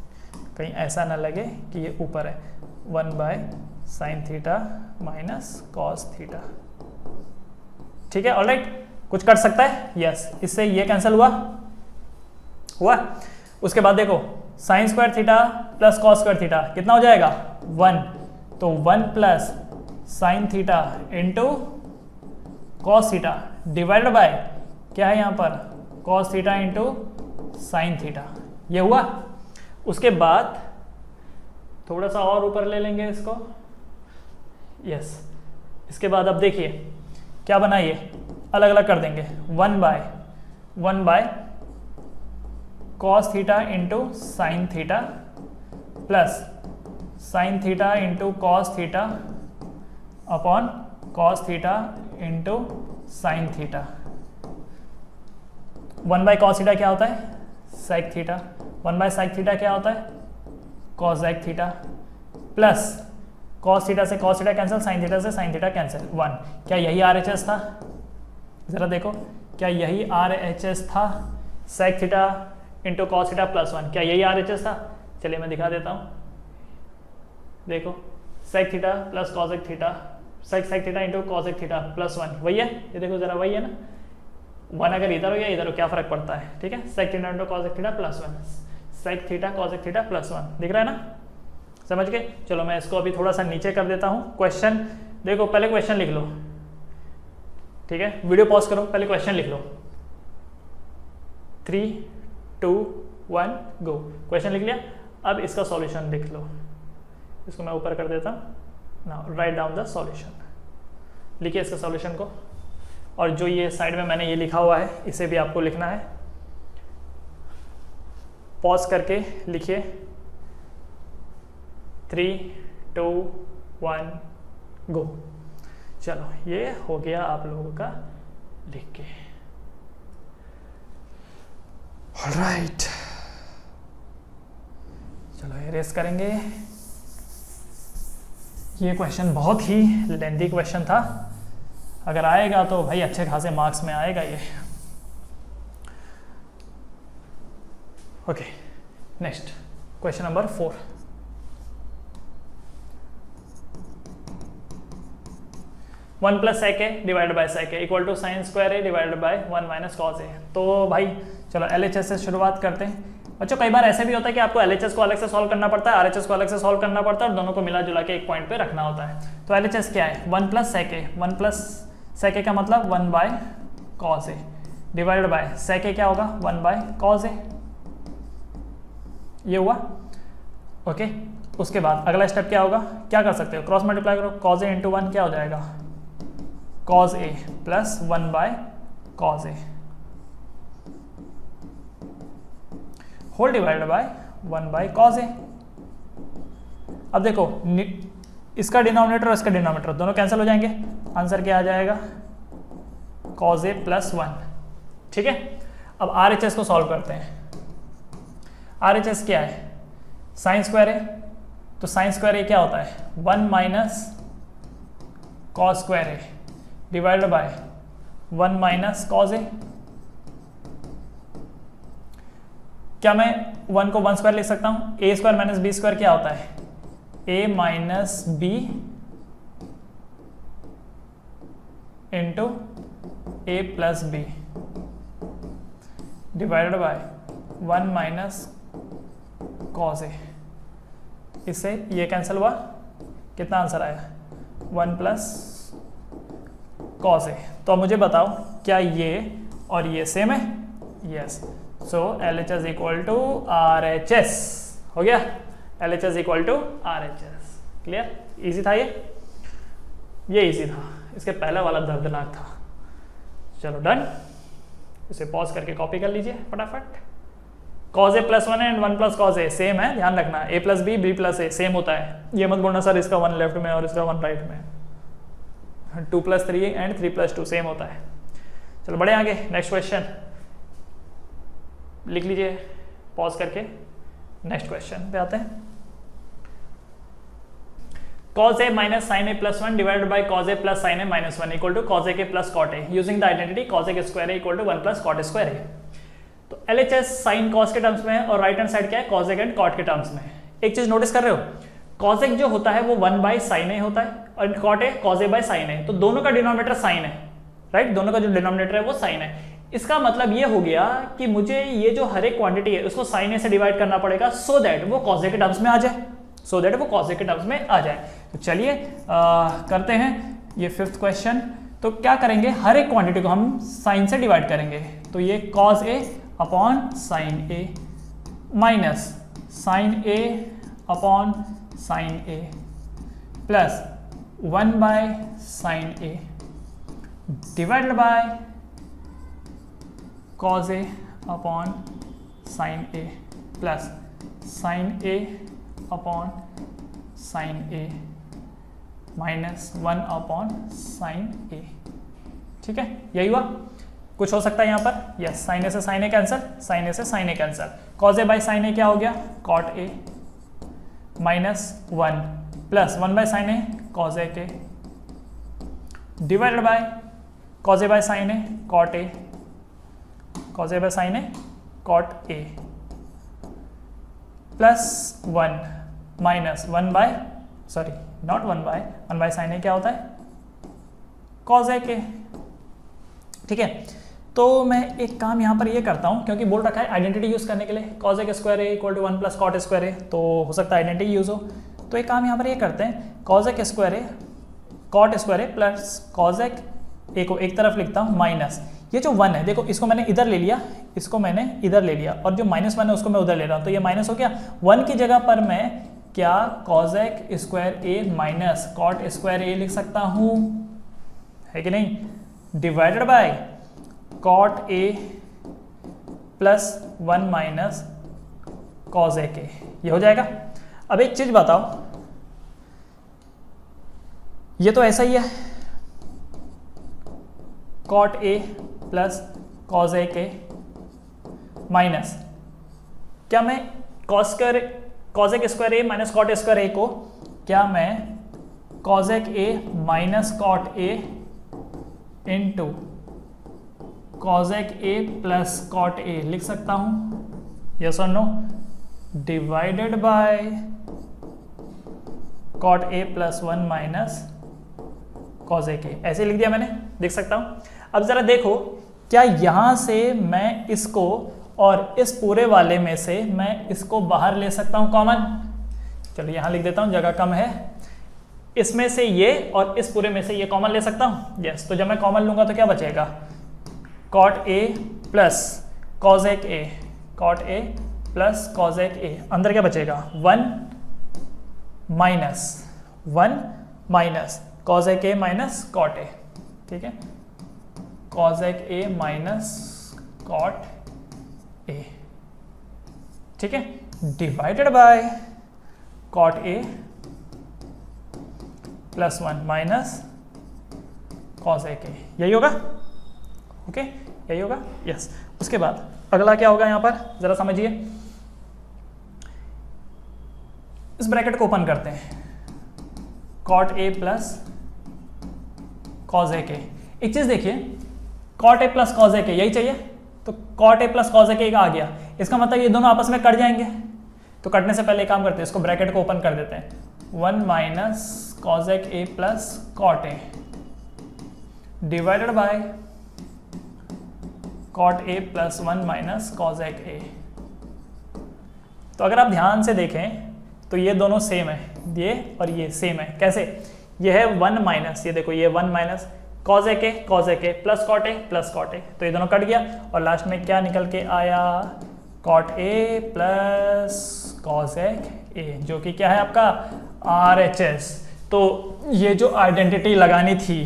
कहीं ऐसा ना लगे कि ये ऊपर है। 1 by sine theta minus cos theta. ठीक है, ऑलराइट, कुछ कर सकता है? यस, इससे ये कैंसिल हुआ। उसके बाद देखो, sign square theta plus cos square theta कितना हो जाएगा? 1, तो 1 plus sine theta into cos theta divided bye क्या है यहाँ पर? Cos theta into sine theta, ये हुआ। उसके बाद थोड़ा सा और ऊपर ले लेंगे इसको। यस, इसके बाद अब देखिए क्या बना, ये अलग अलग कर देंगे। 1 by cos theta into sine theta plus sine theta into cos theta upon cos theta into sine theta. 1 by cos theta क्या होता है? Sec theta. 1 by sec theta क्या होता है? Cosec theta plus cos theta से cos theta cancel, sine theta से sine theta cancel, 1। क्या यही RHS था? जरा देखो, क्या यही RHS था? Sec theta into cos theta plus 1, क्या यही RHS था? चलिए मैं दिखा देता हूँ, देखो, sec theta plus cosec theta, sec theta into cosec theta plus 1, वही है। ये देखो जरा, वही है ना। 1 अगर इधर हो या इधर हो, क्या फर्क पड़ता है? ठीक है, sec theta into cosec theta plus 1, sec theta cosec theta plus 1, दिख रहा है ना? समझ गए? चलो मैं इसको अभी थोड़ा सा नीचे कर देता हूँ। क्वेश्चन देखो, पहले क्वेश्चन लिख लो, ठीक है, वीडियो पॉज करो, पहले क्वेश्चन लिख लो। 3 2 1 गो। क्वेश्चन लिख लिया, अब इसका सॉल्यूशन लिख लो। इसको मैं ऊपर कर देता हूँ। Now write down the solution. लिखिए इसका सॉल्यूशन को, और जो ये साइड में मैंने ये लिखा हुआ है इसे भी आपको लिखना है। पॉज करके लिखिए। 3 2 1 गो। चलो ये हो गया आप लोगों का लिख के। ऑलराइट, चलो एरेज करेंगे। ये क्वेश्चन बहुत ही लेंथी क्वेश्चन था, अगर आएगा तो भाई अच्छे खासे मार्क्स में आएगा ये। Okay, next question number 4। 1 plus sec a divided by sec a equal to sine square a divided by 1 minus cos a। तो भाई चलो LHS से शुरुआत करते हैं। बच्चों कई बार ऐसे भी होता है कि आपको LHS को अलग से सॉल्व करना पड़ता है, RHS को अलग से सॉल्व करना पड़ता है, और दोनों को मिला जुला के एक पॉइंट पे रखना होता है। तो LHS क्या है? 1 plus sec a। 1 plus sec a का मतलब 1 by cos a divided bye sec a क्या होगा? 1 बाय कॉस a। ये हुआ। ओके, उसके बाद अगला स्टेप क्या होगा? क्या कर सकते हो? क्रॉस मल्टीप्लाई करो। कॉस a इंटू 1 क्या हो जाएगा? Cos a plus 1 by cos a whole divided by 1 by cos a। अब देखो इसका डिनोमिनेटर और इसका डिनोमिनेटर दोनों कैंसिल हो जाएंगे। आंसर क्या आ जाएगा? Cos a plus 1। ठीक है, अब RHS को सॉल्व करते हैं। RHS क्या है? Sine square a। तो साइन स्क्वायर a क्या होता है? 1 minus cos square a divided by 1 minus cos a। क्या मैं 1 को 1 स्क्वायर लिख सकता हूँ? a square minus B square क्या होता है? a minus B into a plus B divided by 1 minus cos a। इससे ये कैंसिल हुआ, कितना आंसर आया? 1 प्लस कॉस a। तो अब मुझे बताओ क्या ये और ये सेम है? Yes. So LHS equal to RHS हो गया। LHS equal to RHS। Clear? Easy था ये इजी था। इसके पहले वाला दर्दनाक था। चलो डन। इसे पॉज करके कॉपी कर लीजिए फटाफट। Cos a plus 1 and 1 plus cos a same है, ध्यान रखना। a plus B, B plus a same होता है। ये मत बोलना सर इसका 1 लेफ्ट में और इसका 1 राइट में। 2 प्लस 3 एंड 3 प्लस 2 सेम होता है। चलो बढ़े आगे। नेक्स्ट क्वेश्चन लिख लीजिए पॉज करके। नेक्स्ट क्वेश्चन पे आते हैं। cos a minus sin a plus 1 divided by cos a plus sin a minus 1 equal to cos a के plus cot a using the identity cos a के square a equal to 1 plus cot a square a। तो LHS sin cos के terms में है और right hand side क्या है? cos a and cot के टर्म्स में है। एक चीज नोटिस कर रहे हो, cos a जो होता है वो 1 by sin a होता है और cot a cos a by sin a। तो दोनों का डिनोमिनेटर साइन है, राइट? दोनों का जो डिनोमिनेटर है वो साइन है। इसका मतलब ये हो गया कि मुझे ये जो हर एक क्वांटिटी है उसको साइन ए से डिवाइड करना पड़ेगा सो दैट वो cos a के टर्म्स में आ जाए, के टर्म्स में आ जाए। तो चलिए करते हैं ये 5th क्वेश्चन। तो क्या करेंगे? हर एक क्वांटिटी को हम साइन से डिवाइड करेंगे। तो ये cos a upon sine a minus sine a upon sine a plus 1 by sine a divided by cos a upon sine a plus sine a upon sine a minus 1 upon sine a। ठीक है, यही हुआ। कुछ हो सकता है यहाँ पर? यस, साइन a से sine a cancel, sine a से sine a cancel. cos a by sine a क्या हो गया? cot a minus 1 plus 1 by sine a cos a के divided by cos a by sine a cot a, cos a by sine a cot a plus 1 minus 1 by sorry not 1 by sine a क्या होता है? cos a के। ठीक है, तो मैं एक काम यहाँ पर ये करता हूँ, क्योंकि बोल रखा है आइडेंटिटी यूज करने के लिए cos a के square a equal to 1 plus cot square a, तो हो सकता है आइडेंटिटी यूज हो। तो एक काम यहाँ पर ये करते हैं, कॉजेक square A cot square a plus cosec ए को एक तरफ लिखता हूँ माइनस ये जो 1 है, देखो इसको मैंने इधर ले लिया, इसको मैंने इधर ले लिया, और जो -1 है उसको मैं उधर ले रहा हूँ, तो ये माइनस हो गया। 1 की जगह पर मैं क्या cosec square A minus cot square a लिख सकता हूँ, है कि नहीं, divided by cot a plus 1 minus cosec a, ये हो जाएगा। अब एक चीज बताओ, ये तो ऐसा ही है, cot a plus cosec a minus, क्या मैं cosec square A minus cot square a को क्या मैं cosec a minus cot a into cosec a plus cot a लिख सकता हूं, यस और no, divided by cot a plus 1 minus cosec a, ऐसे लिख दिया मैंने, देख सकता हूं। अब जरा देखो, क्या यहां से मैं इसको और इस पूरे वाले में से मैं इसको बाहर ले सकता हूं कॉमन, चलो यहां लिख देता हूं, जगह कम है, इसमें से ये और इस पूरे में से ये कॉमन ले सकता हूं, यस। तो जब मैं कॉमन लूंगा तो क्या बचेगा, cot a plus cosec a, cot a plus cosec a, अंदर क्या बचेगा 1 minus cosec a minus cot a, ठीक है, cosec a minus cot a, ठीक है, divided by cot a plus 1 minus cosec a, यही होगा, ओके, यही होगा, यस। उसके बाद अगला क्या होगा यहाँ पर, जरा समझिए, इस ब्रैकेट को ओपन करते हैं, कॉट ए प्लस कॉजेक ए, एक चीज देखिए, cot a plus cosec a यही चाहिए, तो कॉट ए प्लस कॉजेक ए आ गया, इसका मतलब ये दोनों आपस में कट जाएंगे, तो कटने से पहले एक काम करते हैं, इसको ब्रैकेट को ओपन कर देते हैं, 1 minus cosec a plus cot a divided by cot a plus 1 minus cosec a. तो अगर आप ध्यान से देखें तो ये दोनों सेम है, ये और ये सेम है, कैसे, ये है 1 माइनस, ये देखो ये 1 minus cosec a plus cot a, तो ये दोनों कट गया, और लास्ट में क्या निकल के आया, कॉट ए प्लस कॉजेक ए, जो कि क्या है आपका RHS। तो ये जो आइडेंटिटी लगानी थी,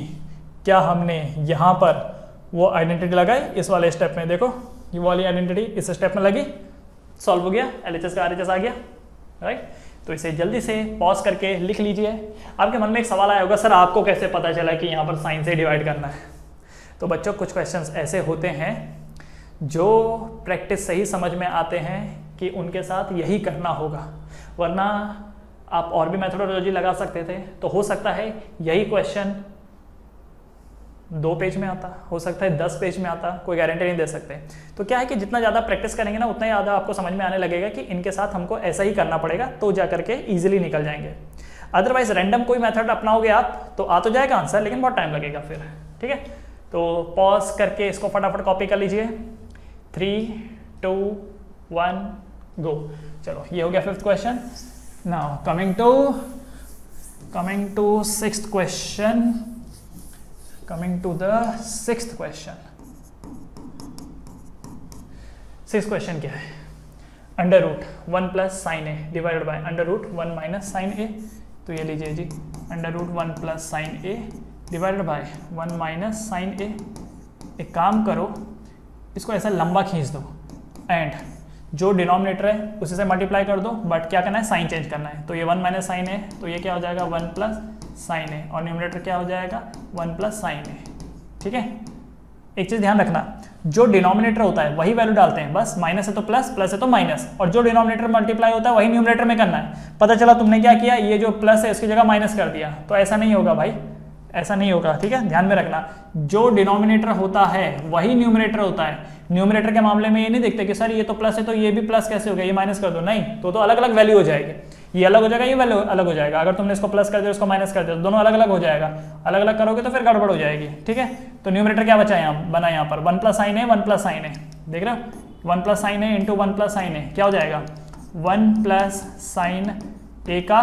क्या हमने यहाँ पर वो आइडेंटिटी लगाई, इस वाले स्टेप में, देखो ये वाली आइडेंटिटी इस स्टेप में लगी, सॉल्व हो गया, LHS का RHS आ गया, राइट। तो इसे जल्दी से पॉज करके लिख लीजिए। आपके मन में एक सवाल आया होगा, सर आपको कैसे पता चला कि यहाँ पर साइन से डिवाइड करना है। तो बच्चों, कुछ क्वेश्चंस ऐसे होते हैं जो प्रैक्टिस से ही समझ में आते हैं कि उनके साथ यही करना होगा, वरना आप और भी मेथोडोलॉजी लगा सकते थे। तो हो सकता है यही क्वेश्चन 2 पेज में आता, हो सकता है 10 पेज में आता, कोई गारंटी नहीं दे सकते। तो क्या है कि जितना ज़्यादा प्रैक्टिस करेंगे ना, उतना ज़्यादा आपको समझ में आने लगेगा कि इनके साथ हमको ऐसा ही करना पड़ेगा, तो जा करके ईजिली निकल जाएंगे। अदरवाइज रैंडम कोई मेथड अपनाओगे आप तो आ तो जाएगा आंसर, लेकिन बहुत टाइम लगेगा फिर, ठीक है। तो पॉज करके इसको फटाफट कॉपी कर लीजिए, 3 2 1 गो। चलो ये हो गया 5th question. Now coming to 6th question. Coming to the 6th question. 6th question क्या है, under root 1 plus sine A divided by under root 1 minus sine a. तो ये लीजिए जी, under root 1 plus sine A divided by 1 minus sine a. एक काम करो, इसको ऐसा लंबा खींच दो, एंड जो डिनोमिनेटर है उसी से मल्टीप्लाई कर दो, बट क्या करना है, साइन चेंज करना है। तो ये 1 माइनस साइन ए, तो ये क्या हो जाएगा 1 प्लस साइन ए, और न्यूमरेटर क्या हो जाएगा 1 प्लस साइन ए, ठीक है। एक चीज ध्यान रखना, जो डिनोमिनेटर होता है वही वैल्यू डालते हैं, बस माइनस है तो प्लस, प्लस है तो माइनस, और जो डिनोमिनेटर मल्टीप्लाई होता है वही न्यूमरेटर में करना है। पता चला तुमने क्या किया, ये जो प्लस है उसकी जगह माइनस कर दिया, तो ऐसा नहीं होगा भाई, ऐसा नहीं होगा, ठीक है, ध्यान में रखना। जो डिनोमिनेटर होता है वही न्यूमरेटर होता है। न्यूमरेटर के मामले में ये नहीं देखते कि सर ये तो प्लस है तो ये भी प्लस कैसे हो गया, ये माइनस कर दो, नहीं, तो अलग अलग वैल्यू हो जाएगी, ये अलग हो जाएगा, ये वैल्यू अलग हो जाएगा। अगर तुमने इसको प्लस कर दिया, इसको माइनस कर दिया, तो दोनों अलग अलग हो जाएगा, अलग अलग करोगे तो फिर गड़बड़ हो जाएगी, ठीक है। तो न्यूमरेटर क्या बचा यहाँ, बना यहाँ पर 1 plus sine a, 1 plus sine a, देख रहे हो, 1 प्लस साइन ए इंटू 1 प्लस साइन ए क्या हो जाएगा, 1 प्लस साइन ए का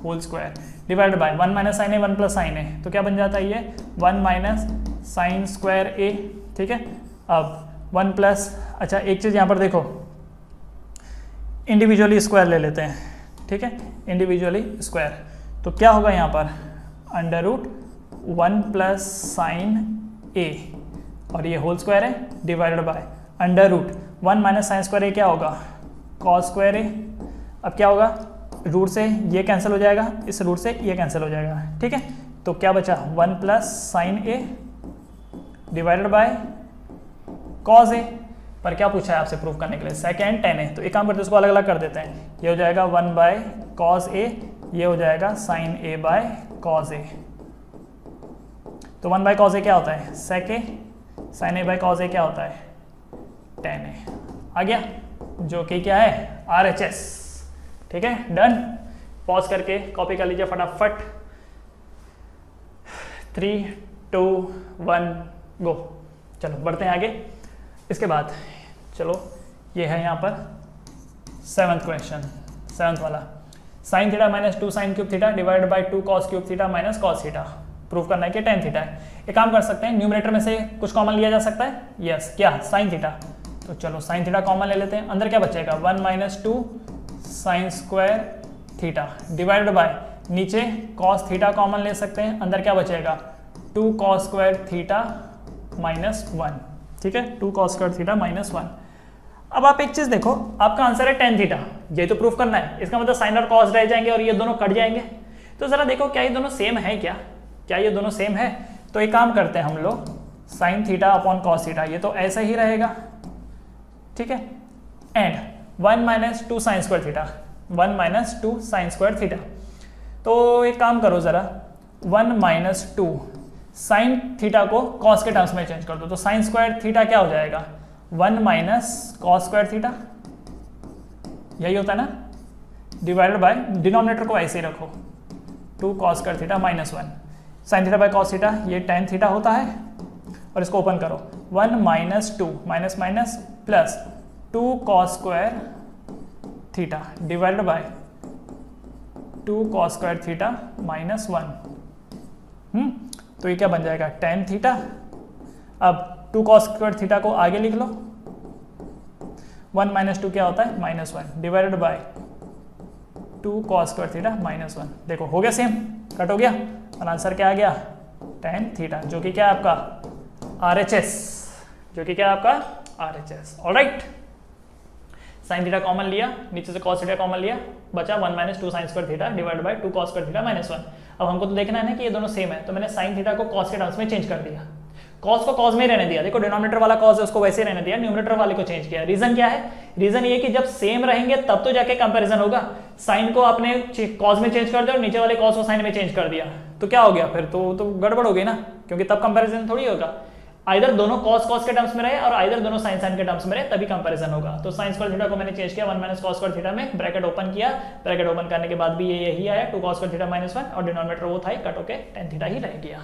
whole square divided by 1 minus sine a 1 plus sine a, तो क्या बन जाता है ये 1 माइनस साइन स्क्वायर ए। ठीक है, अब 1 प्लस, अच्छा एक चीज़ यहाँ पर देखो, इंडिविजुअली स्क्वायर ले लेते हैं। ठीक है, इंडिविजुअली स्क्वायर, तो क्या होगा यहाँ पर under root 1 plus sine a और ये होल स्क्वायर है divided by under root 1 minus sine square ए क्या होगा कॉस स्क्वायर ए। अब क्या होगा, रूट से ये कैंसिल हो जाएगा, इस रूट से ये कैंसिल हो जाएगा। ठीक है, तो क्या बचा 1 plus sine A divided by cos a. पर क्या पूछा है आपसे प्रूफ करने के लिए, सेकेंड टेन है, तो एक काम करते हैं उसको अलग अलग कर देते हैं। ये हो जाएगा 1 बाय कॉस ए, ये हो जाएगा sine A by cos a. तो 1 बाय कॉस ए क्या होता है sec A, sine A by cos ए क्या होता है टेन ए। आ गया, जो कि क्या है RHS। ठीक है, डन। पॉज करके कॉपी कर लीजिए फटाफट। 3 2 1 गो। चलो बढ़ते हैं आगे। इसके बाद चलो ये है यहाँ पर 7th क्वेश्चन, 7th वाला, sign theta minus 2 sine cube theta divided bye 2 cos cube theta minus cos theta. Proof करना है कि tan थीटा है। एक काम कर सकते हैं, न्यूमरेटर में से कुछ कॉमन लिया जा सकता है। यस, क्या साइन थीटा, तो चलो साइन थीटा कॉमन ले लेते हैं। अंदर क्या बचेगा 1 minus 2 sign square theta divided bye, नीचे कॉस थीटा कॉमन ले सकते हैं, अंदर क्या बचेगा 2 कॉस स्क्वायर थीटा माइनस 1। ठीक है, 2 कॉस स्क्वायर थीटा माइनस 1। अब आप एक चीज देखो, आपका आंसर है tan थीटा, ये तो प्रूफ करना है। इसका मतलब साइन और कॉस रह जाएंगे और ये दोनों कट जाएंगे। तो जरा देखो क्या ये दोनों सेम है, क्या ये दोनों सेम है। तो एक काम करते हैं हम लोग, sign theta upon cos theta, ये तो ऐसा ही रहेगा। ठीक है, and 1 minus 2 sign square theta, 1 minus 2 sign square theta. तो एक काम करो जरा, 1 माइनस 2 साइन थीटा को कॉस के टर्म्स में चेंज कर दो, तो साइन स्क्वायर थीटा क्या हो जाएगा 1 माइनस कॉस स्क्वायर थीटा, यही होता है ना, डिवाइडेड बाय डिनोमिनेटर को ऐसे ही रखो 2 cos square theta minus 1। Sine theta by cos theta ये tan थीटा होता है, और इसको ओपन करो 1 minus 2 minus minus plus 2 cos square theta divided bye 2 cos square theta minus 1। तो ये क्या बन जाएगा tan थीटा। अब 2 कॉस स्क्वायर थीटा को आगे लिख लो, 1 माइनस 2 क्या होता है minus 1 divided bye 2 cos square theta minus 1। देखो हो गया सेम, कट हो गया, और आंसर क्या आ गया tan थीटा, जो कि क्या है आपका RHS, जो कि क्या है आपका RHS। Alright, sine theta common लिया, नीचे से कॉस थीटा कॉमन लिया, बचा 1 minus 2 sign square theta divide by 2 cos square theta minus 1। अब हमको तो देखना है ना कि ये दोनों सेम है, तो मैंने साइन थीटा को कॉस के टर्म्स में चेंज कर दिया, कॉस को कॉस में ही रहने दिया। देखो डिनोमिनेटर वाला कॉस है उसको वैसे ही रहने दिया, न्यूमरेटर वाले को चेंज किया। रीजन क्या है, रीजन ये कि जब सेम रहेंगे तब तो जाके कंपैरिजन होगा। साइन को आपने कॉस में चेंज कर दिया और नीचे वाले कॉस को साइन में चेंज कर दिया, तो क्या हो गया फिर, तो गड़बड़ हो गई ना, क्योंकि तब कंपैरिजन थोड़ी होगा। आइदर दोनों कॉस के टर्म्स में रहे और आइदर दोनों साइन के टर्म्स में रहे, तभी कंपैरिजन होगा। तो साइन स्क्वायर थीटा को मैंने चेंज किया 1 माइनस कॉस स्क्वायर थीटा में, ब्रैकेट ओपन किया, ब्रैकेट ओपन करने के बाद भी ये यही आया 2 कॉस स्क्वायर थीटा माइनस 1, और डिनोमिनेटर वो था कट होके tan थीटा ही रह गया।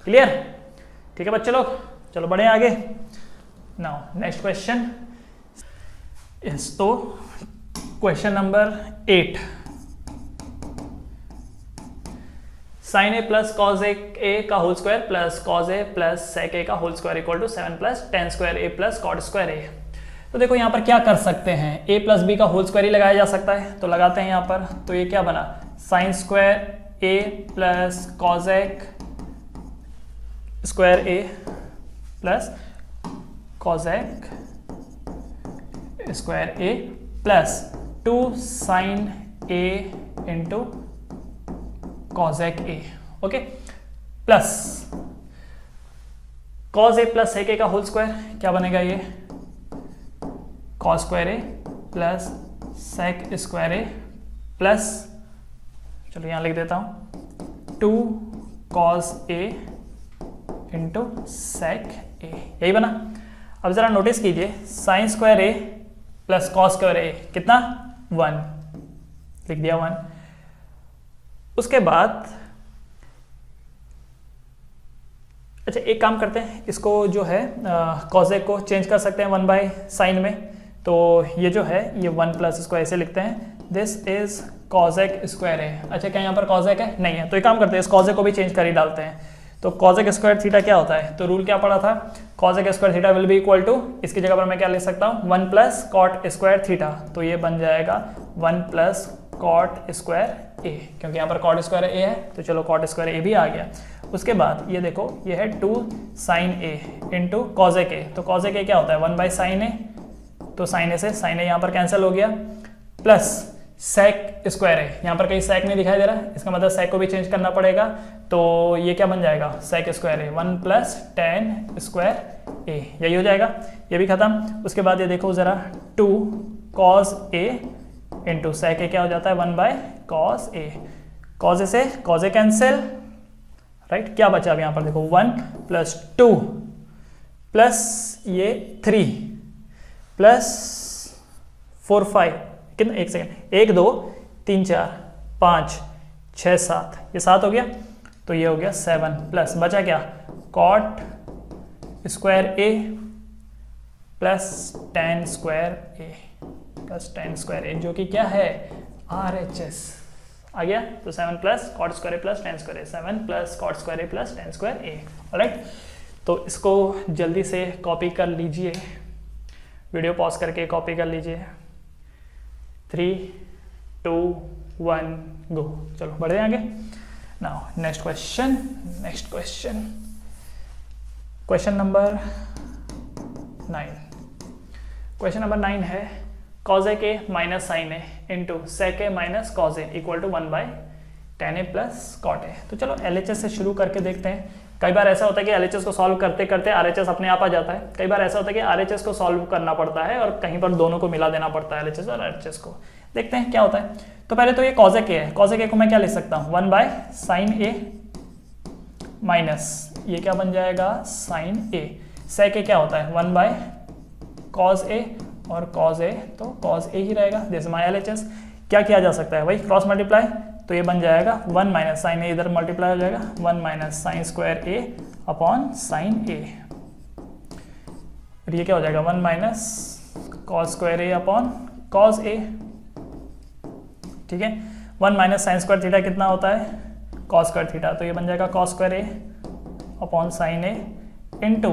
क्लियर, ठीक है बच्चे लोग, चलो बढ़े आगे। नाउ नेक्स्ट क्वेश्चन, तो question number 8, sine a plus cos a का whole square plus cos A plus sec a का whole square equal to 7 plus tan square a plus cot square ए। तो देखो यहाँ पर क्या कर सकते हैं, ए प्लस बी का होल स्क्वायर ही लगाया जा सकता है, तो लगाते हैं यहाँ पर। तो ये क्या बना sine square a plus cosec square a plus cosec square a plus 2 sine A into cosec a. Okay, plus cos A plus sec a का होल स्क्वायर क्या बनेगा, ये cos square a plus sec square a plus, चलो यहां लिख देता हूं 2 cos A into sec ए, यही बना। अब जरा नोटिस कीजिए, sign square a plus cos square ए कितना 1, लिख दिया 1। उसके बाद अच्छा एक काम करते हैं, इसको जो है कॉसेक को चेंज कर सकते हैं 1 बाय साइन में, तो ये जो है ये 1 प्लस, इसको ऐसे लिखते हैं दिस इज कॉजेक स्क्वायर ए। अच्छा क्या यहाँ पर कॉजेक है? नहीं है, तो एक काम करते हैं इस कॉजेक को भी चेंज कर ही डालते हैं। तो कॉजेक स्क्वायर थीटा क्या होता है? तो रूल क्या पड़ा था? Cosec square theta will be equal to, इसकी जगह पर मैं क्या लिख सकता हूँ 1 प्लस कॉट स्क्वायर थीटा। तो ये बन जाएगा 1 प्लस कॉट स्क्वायर ए, क्योंकि यहाँ पर कॉट स्क्वायर ए है तो चलो कॉट स्क्वायर ए भी आ गया। उसके बाद ये देखो ये है 2 sine A into cosec a. तो कॉजेक ए क्या होता है 1 बाई साइन ए, तो साइन ए से साइन ए यहाँ पर कैंसिल हो गया, प्लस सेक स्क्वायर है, यहाँ पर कहीं सेक नहीं दिखाई दे रहा है, इसका मतलब सेक को भी चेंज करना पड़ेगा। तो ये क्या बन जाएगा सेक स्क्वायर है 1 प्लस टेन स्क्वायर ए, यही हो जाएगा, ये भी खत्म। उसके बाद ये देखो जरा 2 कॉस ए इंटू सेक ए क्या हो जाता है 1 बाय कॉस ए। कॉस ए से कॉस ए कैंसिल, राइट। क्या बचा अब यहाँ पर देखो 1 प्लस 2 प्लस ये 3 प्लस 4 5, कितना एक सेकेंड 1 2 3 4 5 6 7, ये 7 हो गया, तो ये हो गया 7 प्लस बचा क्या cot square a plus tan square a plus tan square ए, जो कि क्या है RHS आ गया। तो 7 plus cot square a plus tan square A, 7 plus cot square a plus tan square A, right. तो इसको जल्दी से कॉपी कर लीजिए, वीडियो पॉज करके कॉपी कर लीजिए। 3 2 1 गो। चलो बढ़े आगे। Now next question, question number 9। Question number 9 है cosec a minus sine A into sec a minus cos a equal to 1 by tan a plus cot a. तो चलो LHS से शुरू करके देखते हैं। कई बार ऐसा होता है कि LHS को सॉल्व करते करते RHS अपने आप आ जाता है, कई बार ऐसा होता है कि RHS को सॉल्व करना पड़ता है और कहीं पर दोनों को मिला देना पड़ता है LHS और RHS को। देखते हैं क्या होता है। तो पहले तो ये कॉजेक ए है, कॉजेक ए को मैं क्या लिख सकता हूँ 1 बाय साइन ए माइनस ये क्या बन जाएगा साइन ए। सेक ए क्या होता है 1 बाय कॉज ए और कॉज ए, तो कॉज ए ही रहेगा, दिस माय LHS। क्या किया जा सकता है वही क्रॉस मल्टीप्लाई, तो ये बन जाएगा 1 माइनस साइन ए इधर मल्टीप्लाई हो जाएगा 1 minus sine square A upon sine a, और ये क्या हो जाएगा 1 minus cos square A upon cos a, ठीक है। 1 माइनस साइन स्क्वायर थीटा कितना होता है कॉस स्क्वायर थीटा, तो ये बन जाएगा कॉस स्क्वायर ए अपॉन साइन ए इंटू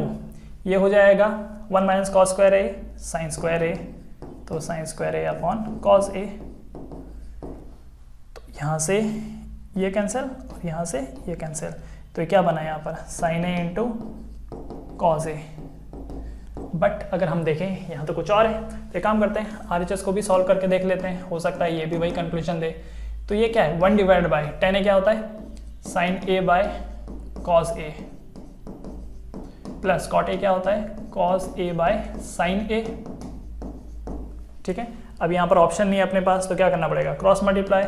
ये हो जाएगा 1 minus cos square a sine square ए, तो sine square A upon cos a. तो यहाँ से ये कैंसिल और यहाँ से ये कैंसिल, तो ये क्या बना यहाँ पर sine A into cos A. But अगर हम देखें यहाँ तो कुछ और है, तो एक काम करते हैं RHS को भी सॉल्व करके देख लेते हैं, हो सकता है ये भी वही कंक्लूजन दे। तो ये क्या है 1 डिवाइड बाई टेन ए क्या होता है sine A by cos A plus cot A क्या होता है cos A by sine A, ठीक है। अब यहाँ पर ऑप्शन नहीं है अपने पास, तो क्या करना पड़ेगा क्रॉस मल्टीप्लाई,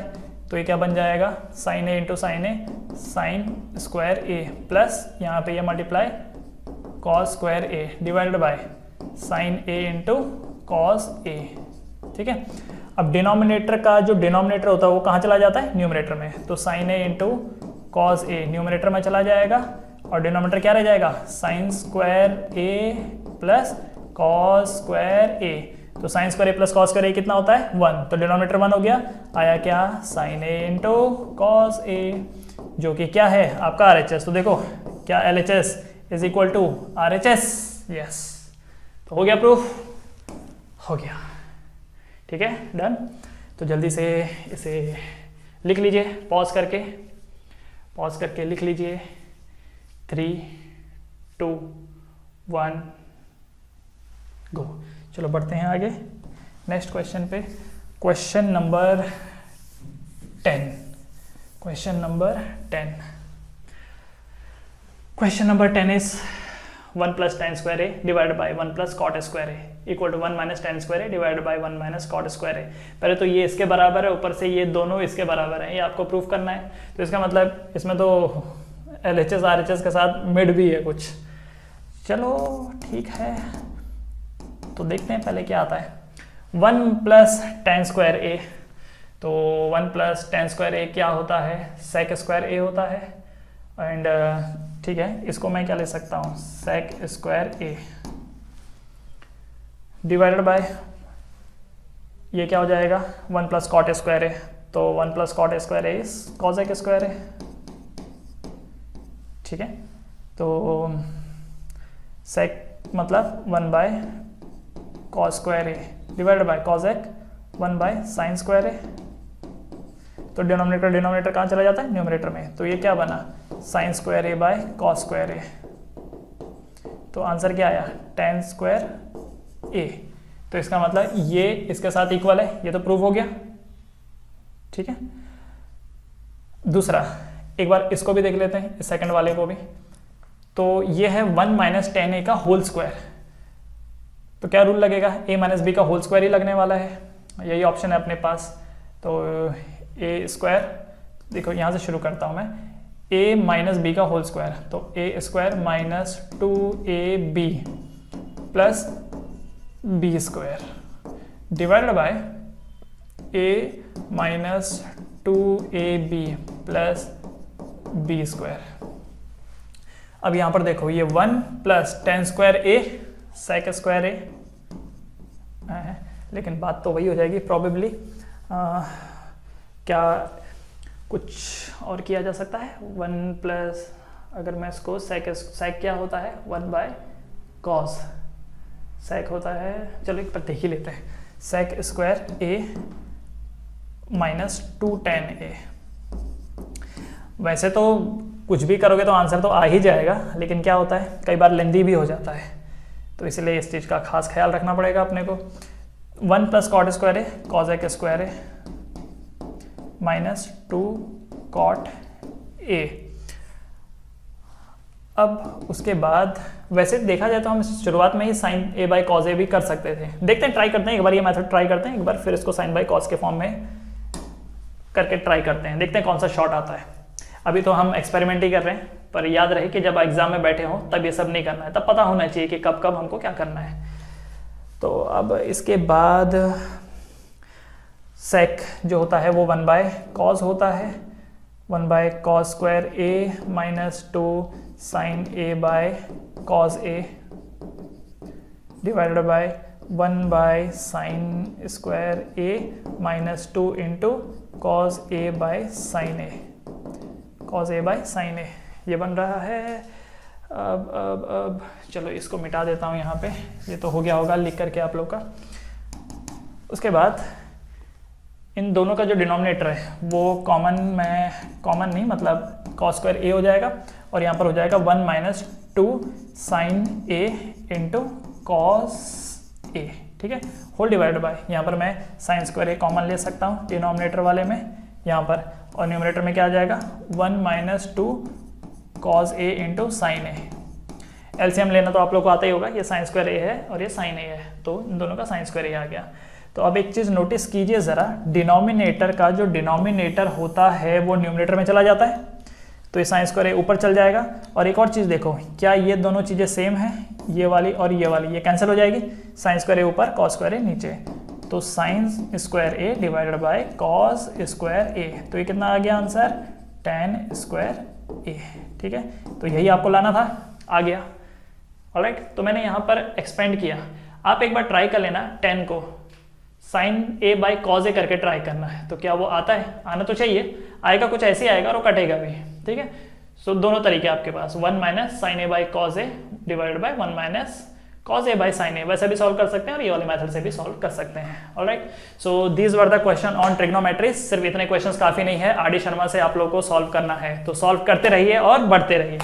तो ये क्या बन जाएगा sine A into sine A sine square a plus यहाँ पे ये multiply cos square A divided by sine A into cos a, ठीक है। अब डिनोमिनेटर का जो डिनोमिनेटर होता है वो कहाँ चला जाता है न्यूमरेटर में, तो साइन ए इंटू कॉस ए न्यूमरेटर में चला जाएगा और डिनोमिनेटर क्या रह जाएगा sign square a plus cos square ए। तो sine square a plus cos square ए कितना होता है 1, तो डिनोमिनेटर 1 हो गया, आया क्या साइन ए इंटू कॉस ए, जो कि क्या है आपका RHS। तो देखो क्या LHS is equal to RHS, yes. तो हो गया प्रूफ, हो गया, ठीक है डन। तो जल्दी से इसे लिख लीजिए पॉज करके लिख लीजिए 3 2 1 गो। चलो बढ़ते हैं आगे नेक्स्ट क्वेश्चन पे। Question number 10 is 1 plus tan square A divide by 1 plus cot square A equal to 1 minus tan square A divide by 1 minus cot square a. पहले तो ये इसके बराबर है, ऊपर से ये दोनों इसके बराबर है, ये आपको प्रूफ करना है। तो इसका मतलब इसमें तो LHS RHS के साथ मिड भी है कुछ, चलो ठीक है। तो देखते हैं पहले क्या आता है 1 प्लस टेन स्क्वायर ए, तो 1 प्लस टेन स्क्वायर ए क्या होता है सेक स्क्वायर ए होता है, एंड ठीक है इसको मैं क्या ले सकता हूँ sec square A divided by ये क्या हो जाएगा 1 प्लस कॉट स्क्वायर ए, तो 1 plus cot square A cos A square है, ठीक है। तो सेक मतलब 1 by cos square A divided by cos एक 1 बाय साइन स्क्वायर ए। तो डिनोमिनेटर कहाँ चला जाता है, न्यूमरेटर में। तो ये क्या बना, sine square A by cos square ए। तो आंसर क्या आया, tan स्क्वायर ए। तो इसका मतलब ये इसके साथ इक्वल है, ये तो प्रूव हो गया, ठीक है। दूसरा एक बार इसको भी देख लेते हैं, इस सेकंड वाले को भी। तो ये है 1 माइनस tan ए का होल स्क्वायर। तो क्या रूल लगेगा, a माइनस बी का होल स्क्वायर ही लगने वाला है, यही ऑप्शन है अपने पास। तो ए स्क्वायर, देखो यहाँ से शुरू करता हूँ मैं, a माइनस बी का होल स्क्वायर, तो ए square minus 2ab plus B square divided by a minus 2ab plus B square. अब यहाँ पर देखो ये 1 plus tan square a sec square a, लेकिन बात तो वही हो जाएगी प्रॉबेबली। क्या कुछ और किया जा सकता है, 1 प्लस, अगर मैं इसको सेक क्या होता है 1 बाय कॉस सेक होता है, चलो एक पर देख ही लेते हैं, सेक स्क्वायर ए माइनस 2 tan ए। वैसे तो कुछ भी करोगे तो आंसर तो आ ही जाएगा, लेकिन क्या होता है कई बार लेंदी भी हो जाता है, तो इसलिए इस चीज़ का खास ख्याल रखना पड़ेगा अपने को। 1 plus cot square A cos एक square A minus 2 cot A. अब उसके बाद वैसे देखा जाए तो हम शुरुआत में ही sign a by cos A भी कर सकते थे। देखते हैं, ट्राई करते हैं एक बार, ये मेथड ट्राई करते हैं एक बार, फिर इसको साइन बाई कॉस के फॉर्म में करके ट्राई करते हैं, देखते हैं कौन सा शॉर्ट आता है। अभी तो हम एक्सपेरिमेंट ही कर रहे हैं, पर याद रहे कि जब एग्जाम में बैठे हों तब ये सब नहीं करना है, तब पता होना चाहिए कि कब कब हमको क्या करना है। तो अब इसके बाद सेक जो होता है वो 1 बाय कॉस होता है, 1 by cos square A minus 2 sine A by cos a divided by 1 by sine square A minus 2 into cos A by sine a, cos A by sine a ये बन रहा है। अब चलो इसको मिटा देता हूँ यहाँ पे, ये तो हो गया होगा लिख करके आप लोग का। उसके बाद इन दोनों का जो डिनोमिनेटर है वो कॉमन नहीं मतलब कॉस स्क्वायर ए हो जाएगा, और यहाँ पर हो जाएगा 1 minus 2 sine A into cos a, ठीक है, होल डिवाइड बाय, यहाँ पर मैं साइन स्क्वायर ए कॉमन ले सकता हूँ डिनोमिनेटर वाले में यहाँ पर, और न्यूमरेटर में क्या आ जाएगा 1 minus 2 cos A into sine A. LCM लेना तो आप लोग को आता ही होगा, ये साइन स्क्वायर ए है और ये साइन ए है, तो इन दोनों का साइन स्क्वायर ए आ गया। तो अब एक चीज़ नोटिस कीजिए ज़रा, डिनोमिनेटर का जो डिनोमिनेटर होता है वो न्यूमरेटर में चला जाता है, तो ये साइन स्क्वायर ए ऊपर चल जाएगा। और एक और चीज़ देखो, क्या ये दोनों चीज़ें सेम हैं, ये वाली और ये वाली, ये कैंसिल हो जाएगी, साइन स्क्वायर ए ऊपर कॉस स्क्वायर ए नीचे, तो sine square A divided by cos square ए, तो ये कितना आ गया आंसर, tan स्क्वायर ए, ठीक है। तो यही आपको लाना था, आ गया। ऑलराइट, तो मैंने यहाँ पर एक्सपेंड किया, आप एक बार ट्राई कर लेना, tan को साइन ए बाई कॉज ए करके ट्राई करना है, तो क्या वो आता है, आना तो चाहिए, आएगा कुछ ऐसे ही आएगा और वो कटेगा भी, ठीक है। सो दोनों तरीके आपके पास, 1 minus sine a by cos a divided by 1 minus cos a by sine a, वैसे भी सॉल्व कर सकते हैं और ये वाले मेथड से भी सॉल्व कर सकते हैं। Alright, so these were the question on trigonometry. सिर्फ इतने क्वेश्चंस काफी नहीं है, आर डी शर्मा से आप लोगों को सॉल्व करना है, तो सॉल्व करते रहिए और बढ़ते रहिए।